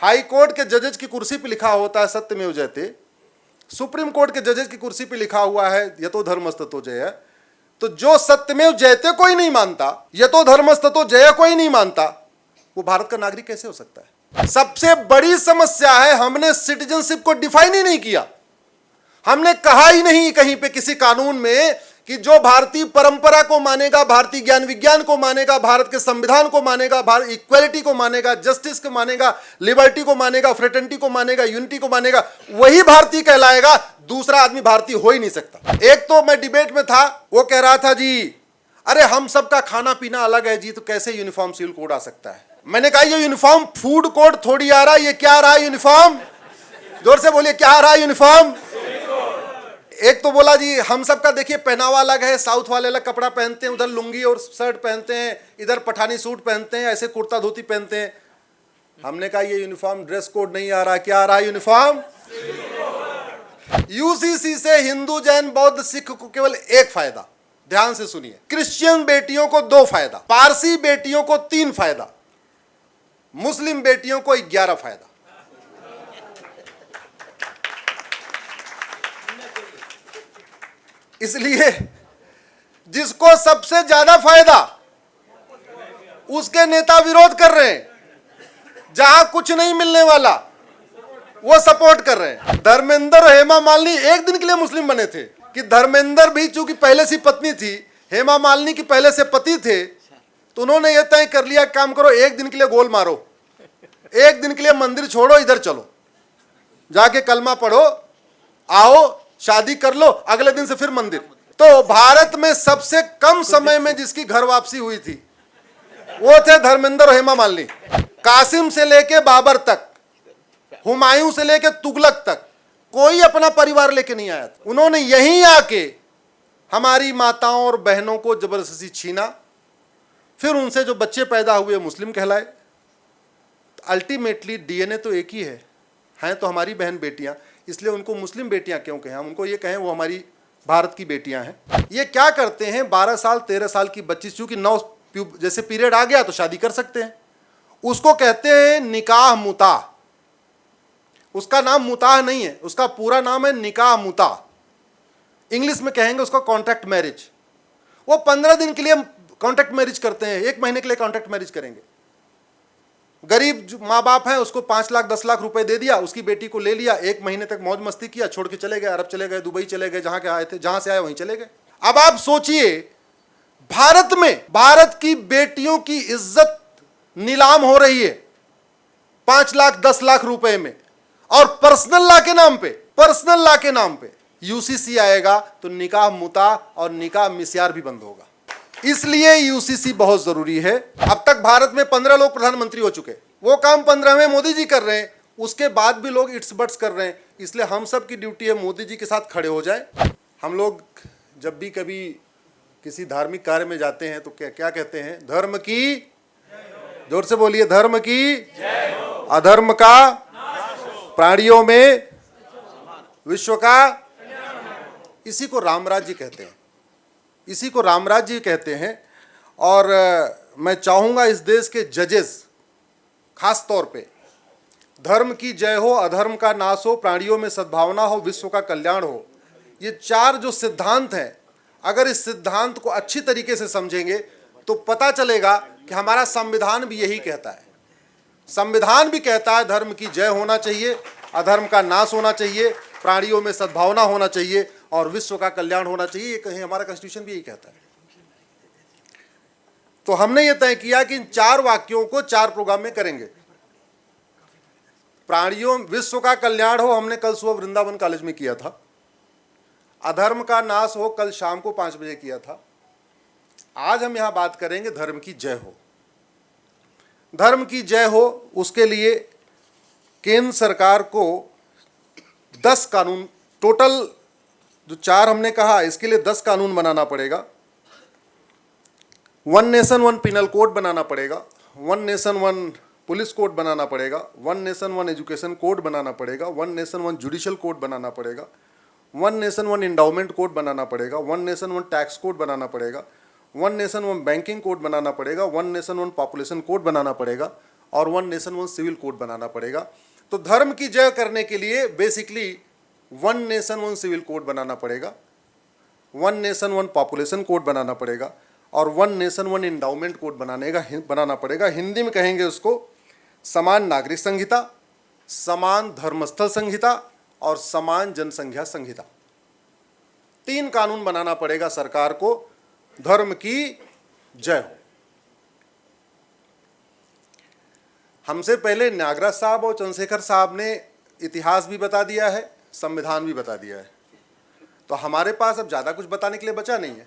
High court के जजेज की कुर्सी पे लिखा होता है सत्यमेव जयते, सुप्रीम कोर्ट के जजेज की कुर्सी पे लिखा हुआ है यतो धर्मस्ततो जय। तो जो सत्यमेव जयते को ही नहीं मानता, यतो धर्मस्ततो जय को ही नहीं मानता, वो भारत का नागरिक कैसे हो सकता है? सबसे बड़ी समस्या है हमने सिटीजनशिप को डिफाइन ही नहीं किया। हमने कहा ही नहीं कहीं पे किसी कानून में कि जो भारतीय परंपरा को मानेगा, भारतीय ज्ञान विज्ञान को मानेगा, भारत के संविधान को मानेगा, भारत इक्वलिटी को मानेगा, जस्टिस को मानेगा, लिबर्टी को मानेगा, फ्रेटर्निटी को मानेगा, यूनिटी को मानेगा, वही भारतीय कहलाएगा। दूसरा आदमी भारतीय हो ही नहीं सकता। एक तो मैं डिबेट में था, वो कह रहा था जी अरे हम सबका खाना पीना अलग है जी, तो कैसे यूनिफॉर्म सिविल कोड आ सकता है? मैंने कहा ये यूनिफॉर्म फूड कोड थोड़ी आ रहा है, ये क्या आ रहा है यूनिफॉर्म? जोर से बोलिए, क्या आ रहा है यूनिफॉर्म? एक तो बोला जी हम सबका देखिए पहनावा अलग है, साउथ वाले अलग कपड़ा पहनते हैं, उधर लुंगी और शर्ट पहनते हैं, इधर पठानी सूट पहनते हैं, ऐसे कुर्ता धोती पहनते हैं। हमने कहा ये यूनिफॉर्म ड्रेस कोड नहीं आ रहा, क्या आ रहा है यूनिफॉर्म? यूसीसी से हिंदू जैन बौद्ध सिख को केवल एक फायदा, ध्यान से सुनिए, क्रिश्चियन बेटियों को 2 फायदा, पारसी बेटियों को 3 फायदा, मुस्लिम बेटियों को 11 फायदा। इसलिए जिसको सबसे ज्यादा फायदा उसके नेता विरोध कर रहे हैं, जहां कुछ नहीं मिलने वाला वो सपोर्ट कर रहे हैं। धर्मेंद्र और हेमा मालिनी एक दिन के लिए मुस्लिम बने थे कि धर्मेंद्र भी चूंकि पहले से पत्नी थी, हेमा मालिनी की पहले से पति थे, तो उन्होंने ये तय कर लिया काम करो एक दिन के लिए गोल मारो, एक दिन के लिए मंदिर छोड़ो, इधर चलो जाके कलमा पढ़ो, आओ शादी कर लो, अगले दिन से फिर मंदिर। तो भारत में सबसे कम समय में जिसकी घर वापसी हुई थी वो थे धर्मेंद्र और हेमा मालिनी। कासिम से लेके बाबर तक, हुमायूं से लेके तुगलक तक कोई अपना परिवार लेके नहीं आया था। उन्होंने यहीं आके हमारी माताओं और बहनों को जबरदस्ती छीना, फिर उनसे जो बच्चे पैदा हुए मुस्लिम कहलाए। अल्टीमेटली डीएनए तो एक ही है, हैं तो हमारी बहन बेटियां, इसलिए उनको मुस्लिम बेटियां क्यों कहें? हम उनको ये कहें वो हमारी भारत की बेटियां हैं। ये क्या करते हैं, 12 साल 13 साल की बच्ची चूंकि 9 जैसे पीरियड आ गया तो शादी कर सकते हैं, उसको कहते हैं निकाह मुता। उसका नाम मुताह नहीं है, उसका पूरा नाम है निकाह मुता। इंग्लिश में कहेंगे उसका कॉन्ट्रैक्ट मैरिज। वो 15 दिन के लिए कॉन्ट्रैक्ट मैरिज करते हैं, 1 महीने के लिए कॉन्ट्रैक्ट मैरिज करेंगे। गरीब माँ बाप है, उसको 5 लाख 10 लाख रुपए दे दिया, उसकी बेटी को ले लिया, 1 महीने तक मौज मस्ती किया, छोड़ के चले गए, अरब चले गए, दुबई चले गए, जहां के आए थे, जहां से आए वहीं चले गए। अब आप सोचिए भारत में भारत की बेटियों की इज्जत नीलाम हो रही है 5 लाख 10 लाख रुपए में, और पर्सनल लॉ के नाम पे यूसीसी आएगा तो निकाह मुता और निकाह मिस्यार भी बंद होगा। इसलिए यूसीसी बहुत जरूरी है। अब तक भारत में 15 लोग प्रधानमंत्री हो चुके, वो काम 15वें मोदी जी कर रहे हैं, उसके बाद भी लोग इट्स बट्स कर रहे हैं। इसलिए हम सब की ड्यूटी है मोदी जी के साथ खड़े हो जाए। हम लोग जब भी कभी किसी धार्मिक कार्य में जाते हैं तो क्या कहते हैं? धर्म की, जोर से बोलिए, धर्म की, अधर्म का, प्राणियों में विश्व का, इसी को रामराज्य कहते हैं, इसी को रामराज्य कहते हैं। और मैं चाहूँगा इस देश के जजेस खास तौर पे, धर्म की जय हो, अधर्म का नाश हो, प्राणियों में सद्भावना हो, विश्व का कल्याण हो, ये 4 जो सिद्धांत हैं, अगर इस सिद्धांत को अच्छी तरीके से समझेंगे तो पता चलेगा कि हमारा संविधान भी यही कहता है। संविधान भी कहता है धर्म की जय होना चाहिए, अधर्म का नाश होना चाहिए, प्राणियों में सद्भावना होना चाहिए और विश्व का कल्याण होना चाहिए। ये कहीं हमारा कॉन्स्टिट्यूशन भी यही कहता है। तो हमने ये तय किया कि इन 4 वाक्यों को 4 प्रोग्राम में करेंगे। प्राणियों, विश्व का कल्याण हो, हमने कल सुबह वृंदावन कॉलेज में किया था। अधर्म का नाश हो, कल शाम को 5 बजे किया था। आज हम यहां बात करेंगे धर्म की जय हो। धर्म की जय हो, उसके लिए केंद्र सरकार को 10 कानून, टोटल जो 4 हमने कहा, इसके लिए 10 कानून बनाना पड़ेगा। 1 नेशन 1 पिनल कोड बनाना पड़ेगा, 1 नेशन 1 पुलिस कोड बनाना पड़ेगा, 1 नेशन 1 एजुकेशन कोड बनाना पड़ेगा, 1 नेशन 1 जुडिशियल कोड बनाना पड़ेगा, 1 नेशन 1 इंडाउमेंट कोड बनाना पड़ेगा, 1 नेशन 1 टैक्स कोड बनाना पड़ेगा, 1 नेशन 1 बैंकिंग कोड बनाना पड़ेगा, 1 नेशन 1 पॉपुलेशन कोड बनाना पड़ेगा, और one nation one civil code बनाना पड़ेगा। तो धर्म की जय करने के लिए basically one nation one civil code बनाना पड़ेगा, one nation one population code बनाना पड़ेगा और one nation one endowment code बनाना पड़ेगा। हिंदी में कहेंगे उसको समान नागरिक संहिता, समान धर्मस्थल संहिता और समान जनसंख्या संहिता। 3 कानून बनाना पड़ेगा सरकार को, धर्म की जय हो। हमसे पहले नागराज साहब और चंद्रशेखर साहब ने इतिहास भी बता दिया है, संविधान भी बता दिया है, तो हमारे पास अब ज्यादा कुछ बताने के लिए बचा नहीं है।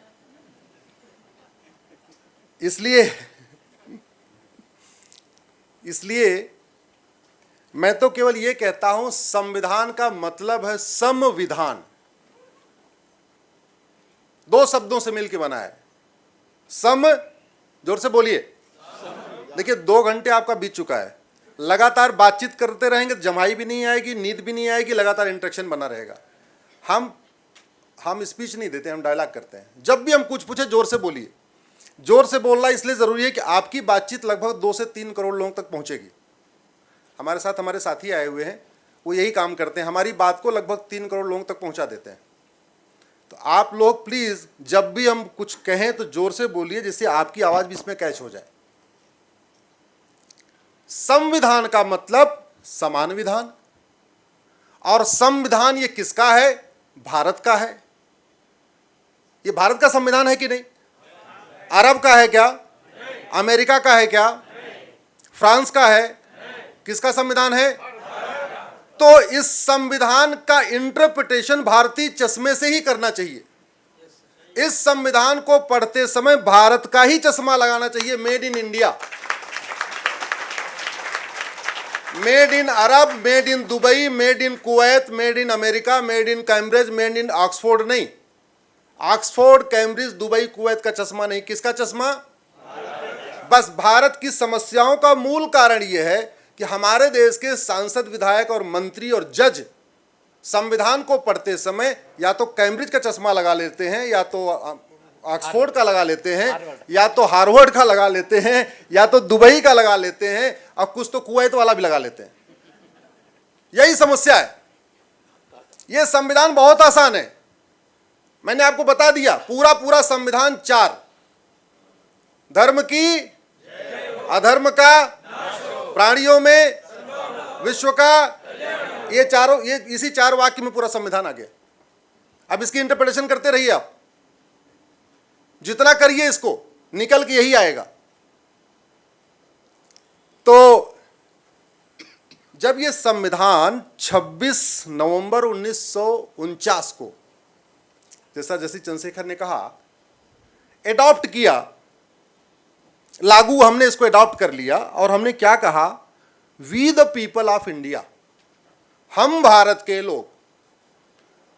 इसलिए मैं तो केवल ये कहता हूं, संविधान का मतलब है संविधान, 2 शब्दों से मिलकर बना है। जोर से बोलिए। देखिए 2 घंटे आपका बीत चुका है, लगातार बातचीत करते रहेंगे, जमाई भी नहीं आएगी, नींद भी नहीं आएगी, लगातार इंटरेक्शन बना रहेगा। हम स्पीच नहीं देते, हम डायलॉग करते हैं। जब भी हम कुछ पूछे जोर से बोलिए। जोर से बोलना इसलिए जरूरी है कि आपकी बातचीत लगभग 2 से 3 करोड़ लोगों तक पहुंचेगी। हमारे साथ हमारे साथी आए हुए हैं, वो यही काम करते हैं, हमारी बात को लगभग 3 करोड़ लोगों तक पहुंचा देते हैं। तो आप लोग प्लीज जब भी हम कुछ कहें तो जोर से बोलिए, जिससे आपकी आवाज भी इसमें कैच हो जाए। संविधान का मतलब समान विधान, और संविधान ये किसका है? भारत का है। ये भारत का संविधान है कि नहीं? अरब का है क्या? अमेरिका का है क्या? फ्रांस का है? किसका संविधान है? तो इस संविधान का इंटरप्रिटेशन भारतीय चश्मे से ही करना चाहिए। इस संविधान को पढ़ते समय भारत का ही चश्मा लगाना चाहिए, made in India, made in Arab, made in Dubai, made in Kuwait, made in America, made in Cambridge, made in Oxford नहीं। ऑक्सफोर्ड, कैम्ब्रिज, दुबई, कुवैत का चश्मा नहीं। किसका चश्मा? बस भारत की समस्याओं का मूल कारण यह है कि हमारे देश के सांसद, विधायक और मंत्री और जज संविधान को पढ़ते समय या तो कैम्ब्रिज का चश्मा लगा लेते हैं, या तो ऑक्सफोर्ड का लगा लेते हैं, या तो हार्वर्ड का लगा लेते हैं, या तो दुबई का लगा लेते हैं, और कुछ तो कुवैत वाला भी लगा लेते हैं। यही समस्या है। यह संविधान बहुत आसान है, मैंने आपको बता दिया। पूरा संविधान 4, धर्म की, अधर्म का, प्राणियों में, विश्व का, ये चारों, ये इसी 4 वाक्य में पूरा संविधान आ गया। अब इसकी इंटरप्रिटेशन करते रहिए आप, जितना करिए इसको, निकल के यही आएगा। तो जब ये संविधान 26 नवंबर 1949 को, जैसे चंद्रशेखर ने कहा, एडॉप्ट किया, लागू, हमने इसको एडॉप्ट कर लिया, और हमने क्या कहा? We the people of India, हम भारत के लोग,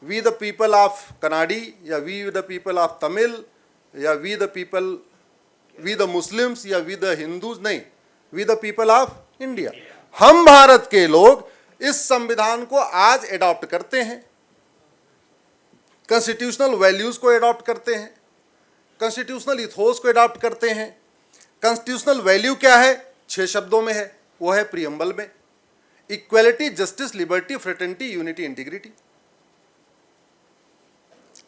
we the people of Kannadi, या we the people of Tamil, या we the people, we the Muslims, या वी द हिंदूज, नहीं, we the people of India. हम भारत के लोग इस संविधान को आज एडॉप्ट करते हैं, कॉन्स्टिट्यूशनल वैल्यूज को एडॉप्ट करते हैं, कॉन्स्टिट्यूशनल इथोस को एडॉप्ट करते हैं। कॉन्स्टिट्यूशनल वैल्यू क्या है? 6 शब्दों में है, वो है प्रियम्बल में, equality, justice, liberty, fraternity, unity, integrity.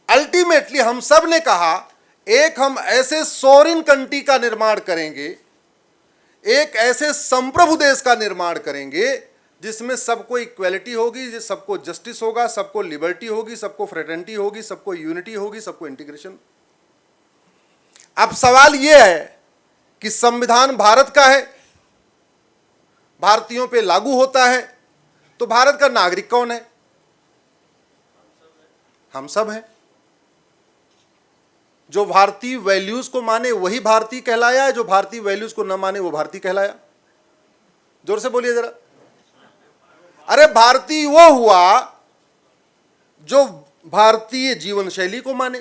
Ultimately हम सब ने कहा, एक हम ऐसे सोवरेन कंट्री का निर्माण करेंगे, एक ऐसे संप्रभु देश का निर्माण करेंगे जिसमें सबको इक्वलिटी होगी, सबको जस्टिस होगा, सबको लिबर्टी होगी, सबको फ्रेटर्निटी होगी, सबको यूनिटी होगी, सबको इंटीग्रेशन। अब सवाल यह है कि संविधान भारत का है, भारतीयों पे लागू होता है, तो भारत का नागरिक कौन है? हम सब हैं। जो भारतीय वैल्यूज को माने वही भारतीय कहलाया है, जो भारतीय वैल्यूज को न माने वो भारतीय कहलाया। जोर से बोलिए जरा। अरे भारतीय वो हुआ जो भारतीय जीवन शैली को माने,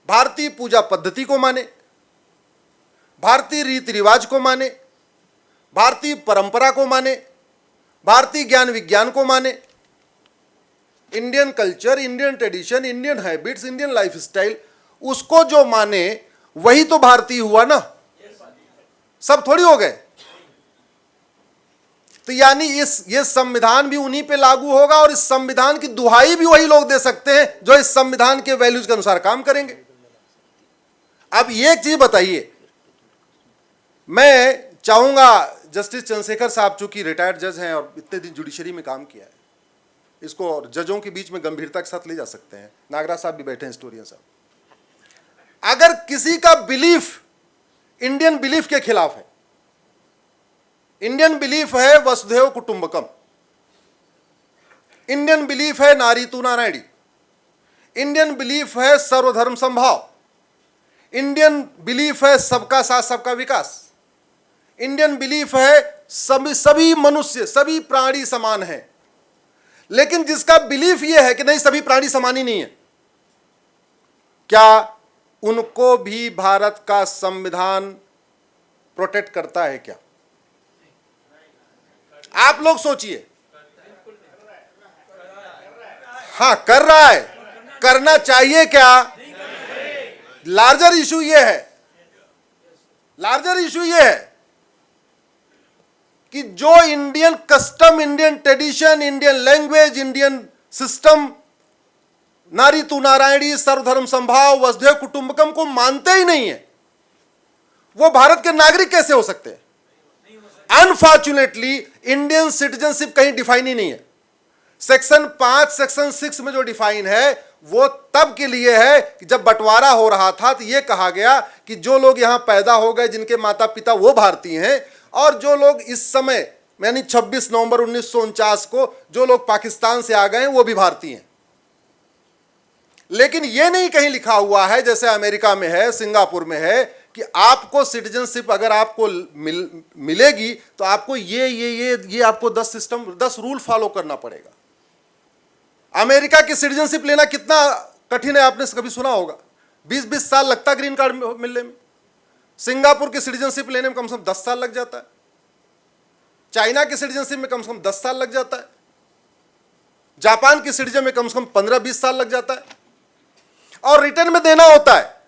भारतीय पूजा पद्धति को माने, भारतीय रीति रिवाज को माने, भारतीय परंपरा को माने, भारतीय ज्ञान विज्ञान को माने, Indian culture, Indian tradition, Indian habits, Indian lifestyle, उसको जो माने वही तो भारतीय हुआ ना। सब थोड़ी हो गए। तो यानी ये संविधान भी उन्हीं पे लागू होगा और इस संविधान की दुहाई भी वही लोग दे सकते हैं जो इस संविधान के वैल्यूज के अनुसार काम करेंगे। अब ये एक चीज बताइए, मैं चाहूंगा जस्टिस चंद्रशेखर साहब चूंकि रिटायर्ड जज हैं और इतने दिन जुडिशरी में काम किया है, इसको और जजों के बीच में गंभीरता के साथ ले जा सकते हैं। नागराज साहब भी बैठे हैं, हिस्टोरियन साहब। अगर किसी का बिलीफ इंडियन बिलीफ के खिलाफ है, इंडियन बिलीफ है वसुधैव कुटुंबकम, इंडियन बिलीफ है नारी तू नारायणी, इंडियन बिलीफ है सर्वधर्म संभाव, इंडियन बिलीफ है सबका साथ सबका विकास, इंडियन बिलीफ है सभी मनुष्य सभी प्राणी समान है, लेकिन जिसका बिलीफ यह है कि नहीं सभी प्राणी समान ही नहीं है, क्या उनको भी भारत का संविधान प्रोटेक्ट करता है क्या? आप लोग सोचिए। हाँ, कर रहा है, करना चाहिए क्या? लार्जर इशू ये है, लार्जर इशू ये है कि जो Indian custom, Indian tradition, Indian language, Indian system, नारी तू नारायणी, सर्वधर्म संभाव, वसुधैव कुटुंबकम को मानते ही नहीं है, वो भारत के नागरिक कैसे हो सकते हैं? अनफॉर्चुनेटली इंडियन सिटीजनशिप कहीं डिफाइन ही नहीं है। सेक्शन 5, सेक्शन 6 में जो डिफाइन है वो तब के लिए है कि जब बंटवारा हो रहा था तो ये कहा गया कि जो लोग यहां पैदा हो गए, जिनके माता पिता वो भारतीय हैं, और जो लोग इस समय यानी 26 नवंबर 1949 को जो लोग पाकिस्तान से आ गए हैं वो भी भारतीय हैं। लेकिन ये नहीं कहीं लिखा हुआ है जैसे अमेरिका में है, सिंगापुर में है, कि आपको सिटीजनशिप अगर आपको मिलेगी तो आपको ये आपको 10 रूल फॉलो करना पड़ेगा। अमेरिका की सिटीजनशिप लेना कितना कठिन है आपने कभी सुना होगा, 20-20 साल लगता है ग्रीन कार्ड मिलने में। सिंगापुर की सिटीजनशिप लेने में कम से कम 10 साल लग जाता है, चाइना की सिटीजनशिप में कम से कम 10 साल लग जाता है, जापान की सिटीजन में कम से कम 15-20 साल लग जाता है, और रिटर्न में देना होता है।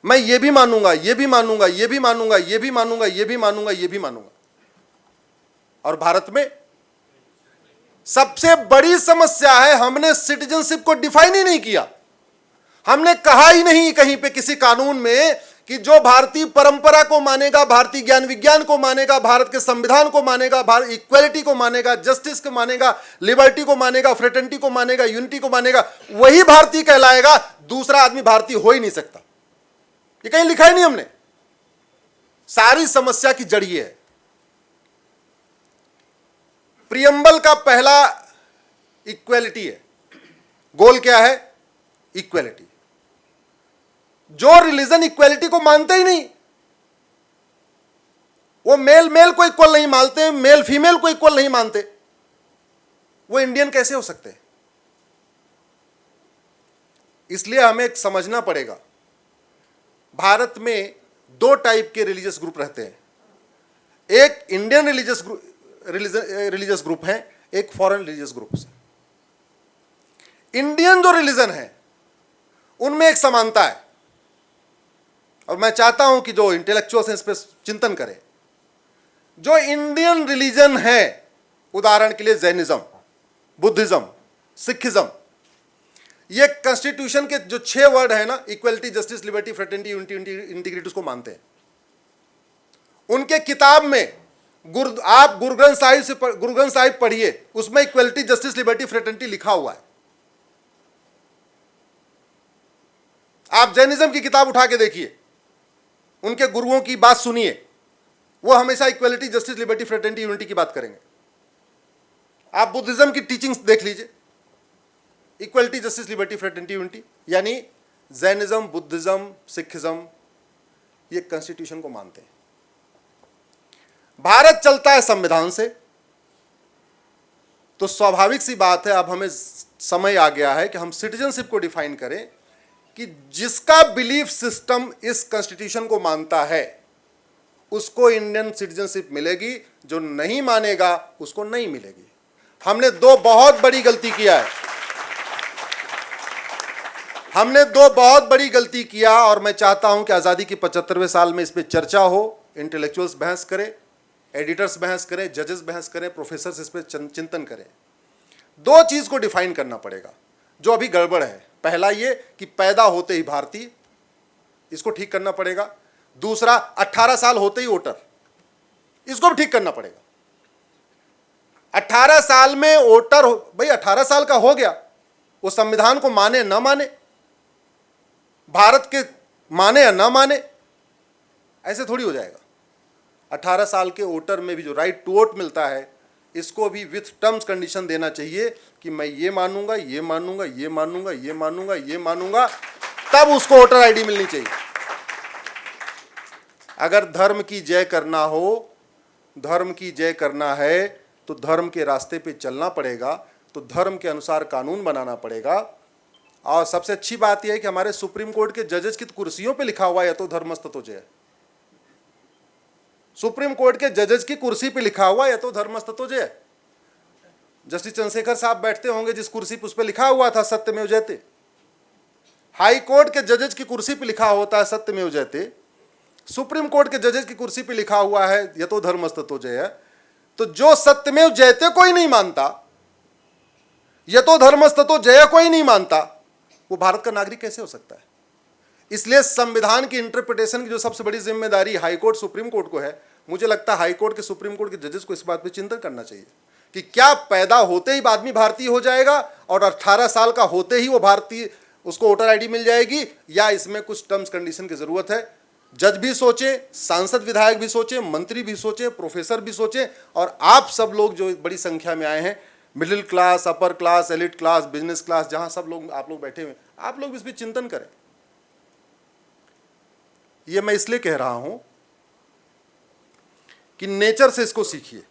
मैं ये भी मानूंगा, ये भी मानूंगा, ये भी मानूंगा, ये भी मानूंगा, ये भी मानूंगा, ये भी मानूंगा। और भारत में सबसे बड़ी समस्या है, हमने सिटीजनशिप को डिफाइन ही नहीं किया। हमने कहा ही नहीं कहीं पे किसी कानून में कि जो भारतीय परंपरा को मानेगा, भारतीय ज्ञान विज्ञान को मानेगा, भारत के संविधान को मानेगा, भारत इक्वलिटी को मानेगा, जस्टिस को मानेगा, लिबर्टी को मानेगा, फ्रेटर्निटी को मानेगा, यूनिटी को मानेगा, वही भारतीय कहलाएगा, दूसरा आदमी भारतीय हो ही नहीं सकता। ये कहीं लिखा ही नहीं हमने। सारी समस्या की जड़ ये है। प्रियम्बल का पहला इक्वलिटी है, गोल क्या है? इक्वलिटी। जो रिलीजन इक्वलिटी को मानते ही नहीं, वो मेल मेल को इक्वल नहीं मानते, मेल फीमेल को इक्वल नहीं मानते, वो इंडियन कैसे हो सकते हैं? इसलिए हमें समझना पड़ेगा, भारत में 2 टाइप के रिलीजियस ग्रुप रहते हैं। एक इंडियन रिलीजियस ग्रुप है, एक फॉरेन रिलीजियस ग्रुप है। इंडियन जो रिलीजन है उनमें एक समानता है, और मैं चाहता हूं कि जो इंटेलेक्चुअल्स हैं इस पर चिंतन करें। जो इंडियन रिलीजन है, उदाहरण के लिए जैनिज्म, बुद्धिज्म, सिखिज्म, ये कॉन्स्टिट्यूशन के जो 6 वर्ड है ना, equality, justice, liberty, fraternity, unity, integrity, उसको मानते हैं। उनके किताब में आप गुरु ग्रंथ साहिब पढ़िए, उसमें इक्वलिटी, जस्टिस, लिबर्टी, फ्रेटर्निटी लिखा हुआ है। आप जैनिज्म की किताब उठा के देखिए, उनके गुरुओं की बात सुनिए, वो हमेशा equality, justice, liberty, fraternity, unity की बात करेंगे। आप बुद्धिज्म की टीचिंग्स देख लीजिए, equality, justice, liberty, fraternity, unity. यानी जैनिज्म, बुद्धिज्म, सिखिज्म ये कॉन्स्टिट्यूशन को मानते हैं। भारत चलता है संविधान से, तो स्वाभाविक सी बात है, अब हमें समय आ गया है कि हम सिटीजनशिप को डिफाइन करें कि जिसका बिलीफ सिस्टम इस कॉन्स्टिट्यूशन को मानता है उसको इंडियन सिटीजनशिप मिलेगी, जो नहीं मानेगा उसको नहीं मिलेगी। हमने 2 बहुत बड़ी गलती किया है, हमने 2 बहुत बड़ी गलती किया, और मैं चाहता हूं कि आज़ादी के 75वें साल में इस पर चर्चा हो, इंटेलेक्चुअल्स बहस करें, एडिटर्स बहस करें, जजेस बहस करें, प्रोफेसर्स इस पर चिंतन करें। दो चीज को डिफाइन करना पड़ेगा जो अभी गड़बड़ है। पहला ये कि पैदा होते ही भारतीय, इसको ठीक करना पड़ेगा। दूसरा 18 साल होते ही वोटर, इसको भी ठीक करना पड़ेगा। 18 साल में वोटर, भाई 18 साल का हो गया, वो संविधान को माने ना माने, भारत के माने या ना माने, ऐसे थोड़ी हो जाएगा। 18 साल के वोटर में भी जो राइट टू वोट मिलता है, इसको भी विथ टर्म्स कंडीशन देना चाहिए कि मैं ये मानूंगा, ये मानूंगा, ये मानूंगा, ये मानूंगा, ये मानूंगा, तब उसको वोटर आईडी मिलनी चाहिए। अगर धर्म की जय करना हो, धर्म की जय करना है तो धर्म के रास्ते पे चलना पड़ेगा, तो धर्म के अनुसार कानून बनाना पड़ेगा। और सबसे अच्छी बात यह है कि हमारे सुप्रीम कोर्ट के जजेस की कुर्सियों पे लिखा हुआ है यतो धर्मस्ततो जय। सुप्रीम कोर्ट के जजेस की कुर्सी पे लिखा हुआ यतो धर्मस्ततो जय। जस्टिस चंद्रशेखर साहब बैठते होंगे जिस कुर्सी पे, उस पे लिखा हुआ था सत्यमेव जयते। हाई कोर्ट के जजेस की कुर्सी पे लिखा होता है सत्यमेव जयते। सुप्रीम कोर्ट के जजेस की कुर्सी पे लिखा हुआ है यतो धर्मस्ततो जय। तो जो सत्यमेव जयते को ही नहीं मानता, यतो धर्मस्ततो जय को ही नहीं मानता, वो भारत का नागरिक कैसे हो सकता है? इसलिए संविधान की इंटरप्रिटेशन की जो सबसे बड़ी जिम्मेदारी हाई कोर्ट सुप्रीम कोर्ट को है, मुझे लगता है हाई कोर्ट के सुप्रीम कोर्ट के जजेस को इस बात पे चिंतन करना चाहिए कि क्या पैदा होते ही आदमी भारतीय हो जाएगा और 18 साल का होते ही वो भारतीय, उसको वोटर आईडी मिल जाएगी, या इसमें कुछ टर्म्स कंडीशन की जरूरत है। जज भी सोचें, सांसद विधायक भी सोचें, मंत्री भी सोचें, प्रोफेसर भी सोचें, और आप सब लोग जो बड़ी संख्या में आए हैं, middle class, upper class, elite class, business class, जहां सब लोग आप लोग बैठे हुए, आप लोग इस पर चिंतन करें। ये मैं इसलिए कह रहा हूं कि नेचर से इसको सीखिए।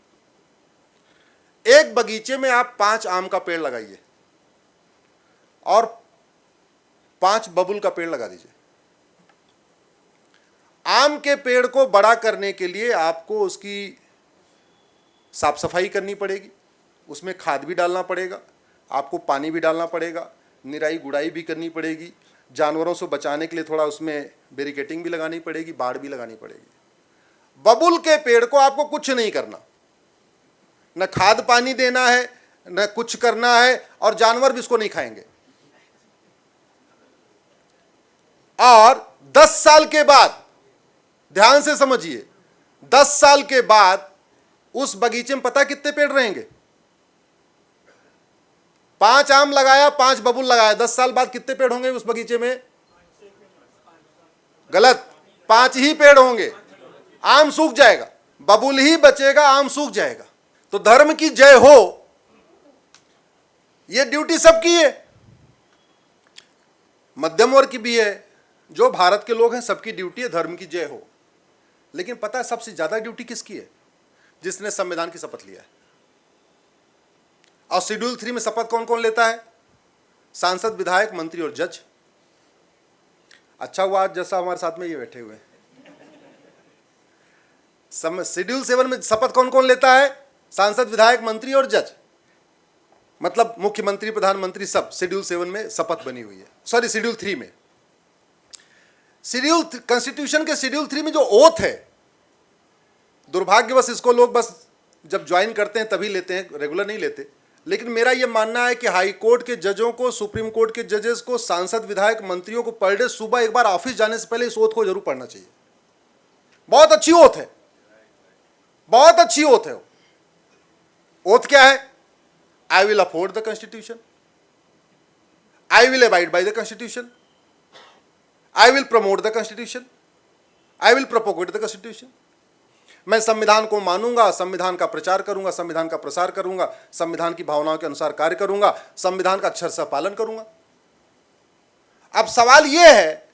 एक बगीचे में आप 5 आम का पेड़ लगाइए और 5 बबुल का पेड़ लगा दीजिए। आम के पेड़ को बड़ा करने के लिए आपको उसकी साफ सफाई करनी पड़ेगी, उसमें खाद भी डालना पड़ेगा, आपको पानी भी डालना पड़ेगा, निराई गुड़ाई भी करनी पड़ेगी, जानवरों से बचाने के लिए थोड़ा उसमें बैरिकेटिंग भी लगानी पड़ेगी, बाड़ भी लगानी पड़ेगी। बबुल के पेड़ को आपको कुछ नहीं करना, न खाद पानी देना है, न कुछ करना है, और जानवर भी इसको नहीं खाएंगे। और 10 साल के बाद, ध्यान से समझिए, 10 साल के बाद उस बगीचे में पता कितने पेड़ रहेंगे? 5 आम लगाया, 5 बबुल लगाया, 10 साल बाद कितने पेड़ होंगे उस बगीचे में? गलत, 5 ही पेड़ होंगे। आम सूख जाएगा, बबुल ही बचेगा, आम सूख जाएगा। तो धर्म की जय हो, यह ड्यूटी सबकी है, मध्यम वर्ग की भी है, जो भारत के लोग हैं सबकी ड्यूटी है धर्म की जय हो। लेकिन पता है सबसे ज्यादा ड्यूटी किसकी है? जिसने संविधान की शपथ लिया है। और शेड्यूल 3 में शपथ कौन कौन लेता है? सांसद, विधायक, मंत्री और जज। अच्छा हुआ आज जैसा हमारे साथ में ये बैठे हुए हैं। शेड्यूल 7 में शपथ कौन कौन लेता है? सांसद, विधायक, मंत्री और जज, मतलब मुख्यमंत्री, प्रधानमंत्री, सब शेड्यूल 7 में शपथ बनी हुई है। सॉरी, शेड्यूल 3 में। शेड्यूल कॉन्स्टिट्यूशन के शेड्यूल 3 में जो ओथ है, दुर्भाग्यवश इसको लोग बस जब ज्वाइन करते हैं तभी लेते हैं, रेगुलर नहीं लेते। लेकिन मेरा यह मानना है कि हाई कोर्ट के जजों को, सुप्रीम कोर्ट के जजेस को, सांसद, विधायक, मंत्रियों को पर डे सुबह एक बार ऑफिस जाने से पहले इस ओथ को जरूर पढ़ना चाहिए। बहुत अच्छी ओथ है, बहुत अच्छी ओथ है। ओथ क्या है? I will uphold the constitution, I will abide by the constitution, I will promote the constitution, I will propagate the constitution. मैं संविधान को मानूंगा, संविधान का प्रचार करूंगा, संविधान का प्रसार करूंगा, संविधान की भावनाओं के अनुसार कार्य करूंगा, संविधान का अक्षरशः पालन करूंगा। अब सवाल यह है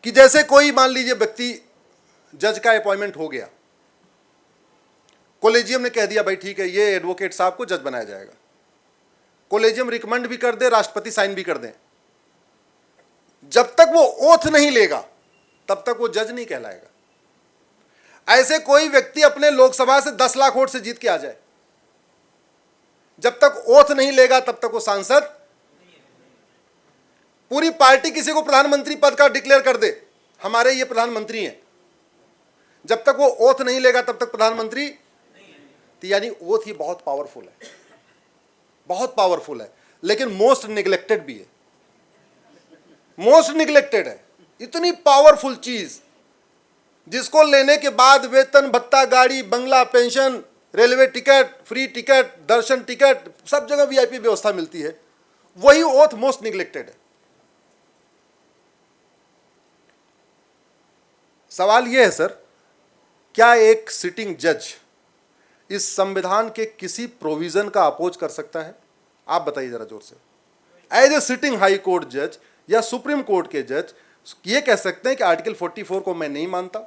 कि जैसे कोई मान लीजिए व्यक्ति, जज का अपॉइंटमेंट हो गया, कॉलेजियम ने कह दिया भाई ठीक है ये एडवोकेट साहब को जज बनाया जाएगा, कॉलेजियम रिकमेंड भी कर दे, राष्ट्रपति साइन भी कर दें, जब तक वो ओथ नहीं लेगा तब तक वो जज नहीं कहलाएगा। ऐसे कोई व्यक्ति अपने लोकसभा से 10 लाख वोट से जीत के आ जाए, जब तक ओथ नहीं लेगा तब तक वो सांसद, पूरी पार्टी किसी को प्रधानमंत्री पद का डिक्लेयर कर दे, हमारे ये प्रधानमंत्री हैं, जब तक वो ओथ नहीं लेगा तब तक प्रधानमंत्री। तो यानी ओथ ही बहुत पावरफुल है, बहुत पावरफुल है, लेकिन मोस्ट निगलेक्टेड भी है, मोस्ट निगलेक्टेड है। इतनी पावरफुल चीज जिसको लेने के बाद वेतन भत्ता, गाड़ी, बंगला, pension, railway ticket, free ticket, दर्शन टिकट, सब जगह वीआईपी व्यवस्था मिलती है, वही ओथ मोस्ट निगलेक्टेड है। सवाल यह है सर, क्या एक सिटिंग जज इस संविधान के किसी प्रोविजन का अपोज कर सकता है? आप बताइए जरा जोर से। As a sitting high court जज या सुप्रीम कोर्ट के जज ये कह सकते हैं कि आर्टिकल 44 को मैं नहीं मानता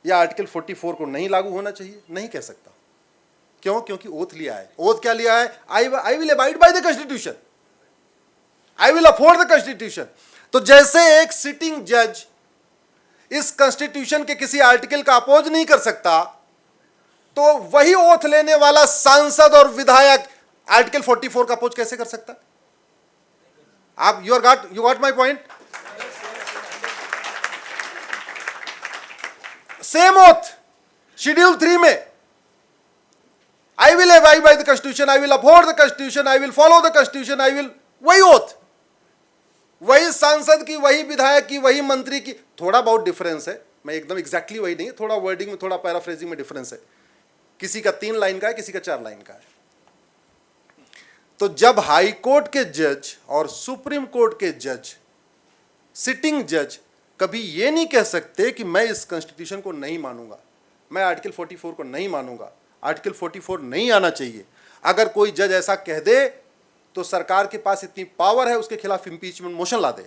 या आर्टिकल 44 को नहीं लागू होना चाहिए? नहीं कह सकता। क्यों? क्योंकि ओथ लिया है। ओथ क्या लिया है? I will abide by the constitution, I will uphold the constitution. तो जैसे एक सिटिंग जज इस कॉन्स्टिट्यूशन के किसी आर्टिकल का अपोज नहीं कर सकता, तो वही ओथ लेने वाला सांसद और विधायक आर्टिकल 44 का अपोज कैसे कर सकता? आप you got my point? Same oath schedule 3 में, I will abide by the constitution, I will uphold the constitution, I will follow the constitution, I will, वही ओथ, वही सांसद की, वही विधायक की, वही मंत्री की। थोड़ा बहुत डिफरेंस है, मैं एकदम एग्जैक्टली वही नहीं है, थोड़ा वर्डिंग में, थोड़ा पैराफ्रेजिंग में डिफरेंस है। किसी का 3 लाइन का है, किसी का 4 लाइन का है। तो जब हाई कोर्ट के जज और सुप्रीम कोर्ट के जज, सिटिंग जज, कभी ये नहीं कह सकते कि मैं इस कॉन्स्टिट्यूशन को नहीं मानूंगा, मैं आर्टिकल 44 को नहीं मानूंगा, आर्टिकल 44 नहीं आना चाहिए। अगर कोई जज ऐसा कह दे तो सरकार के पास इतनी पावर है उसके खिलाफ इंपीचमेंट मोशन ला दे।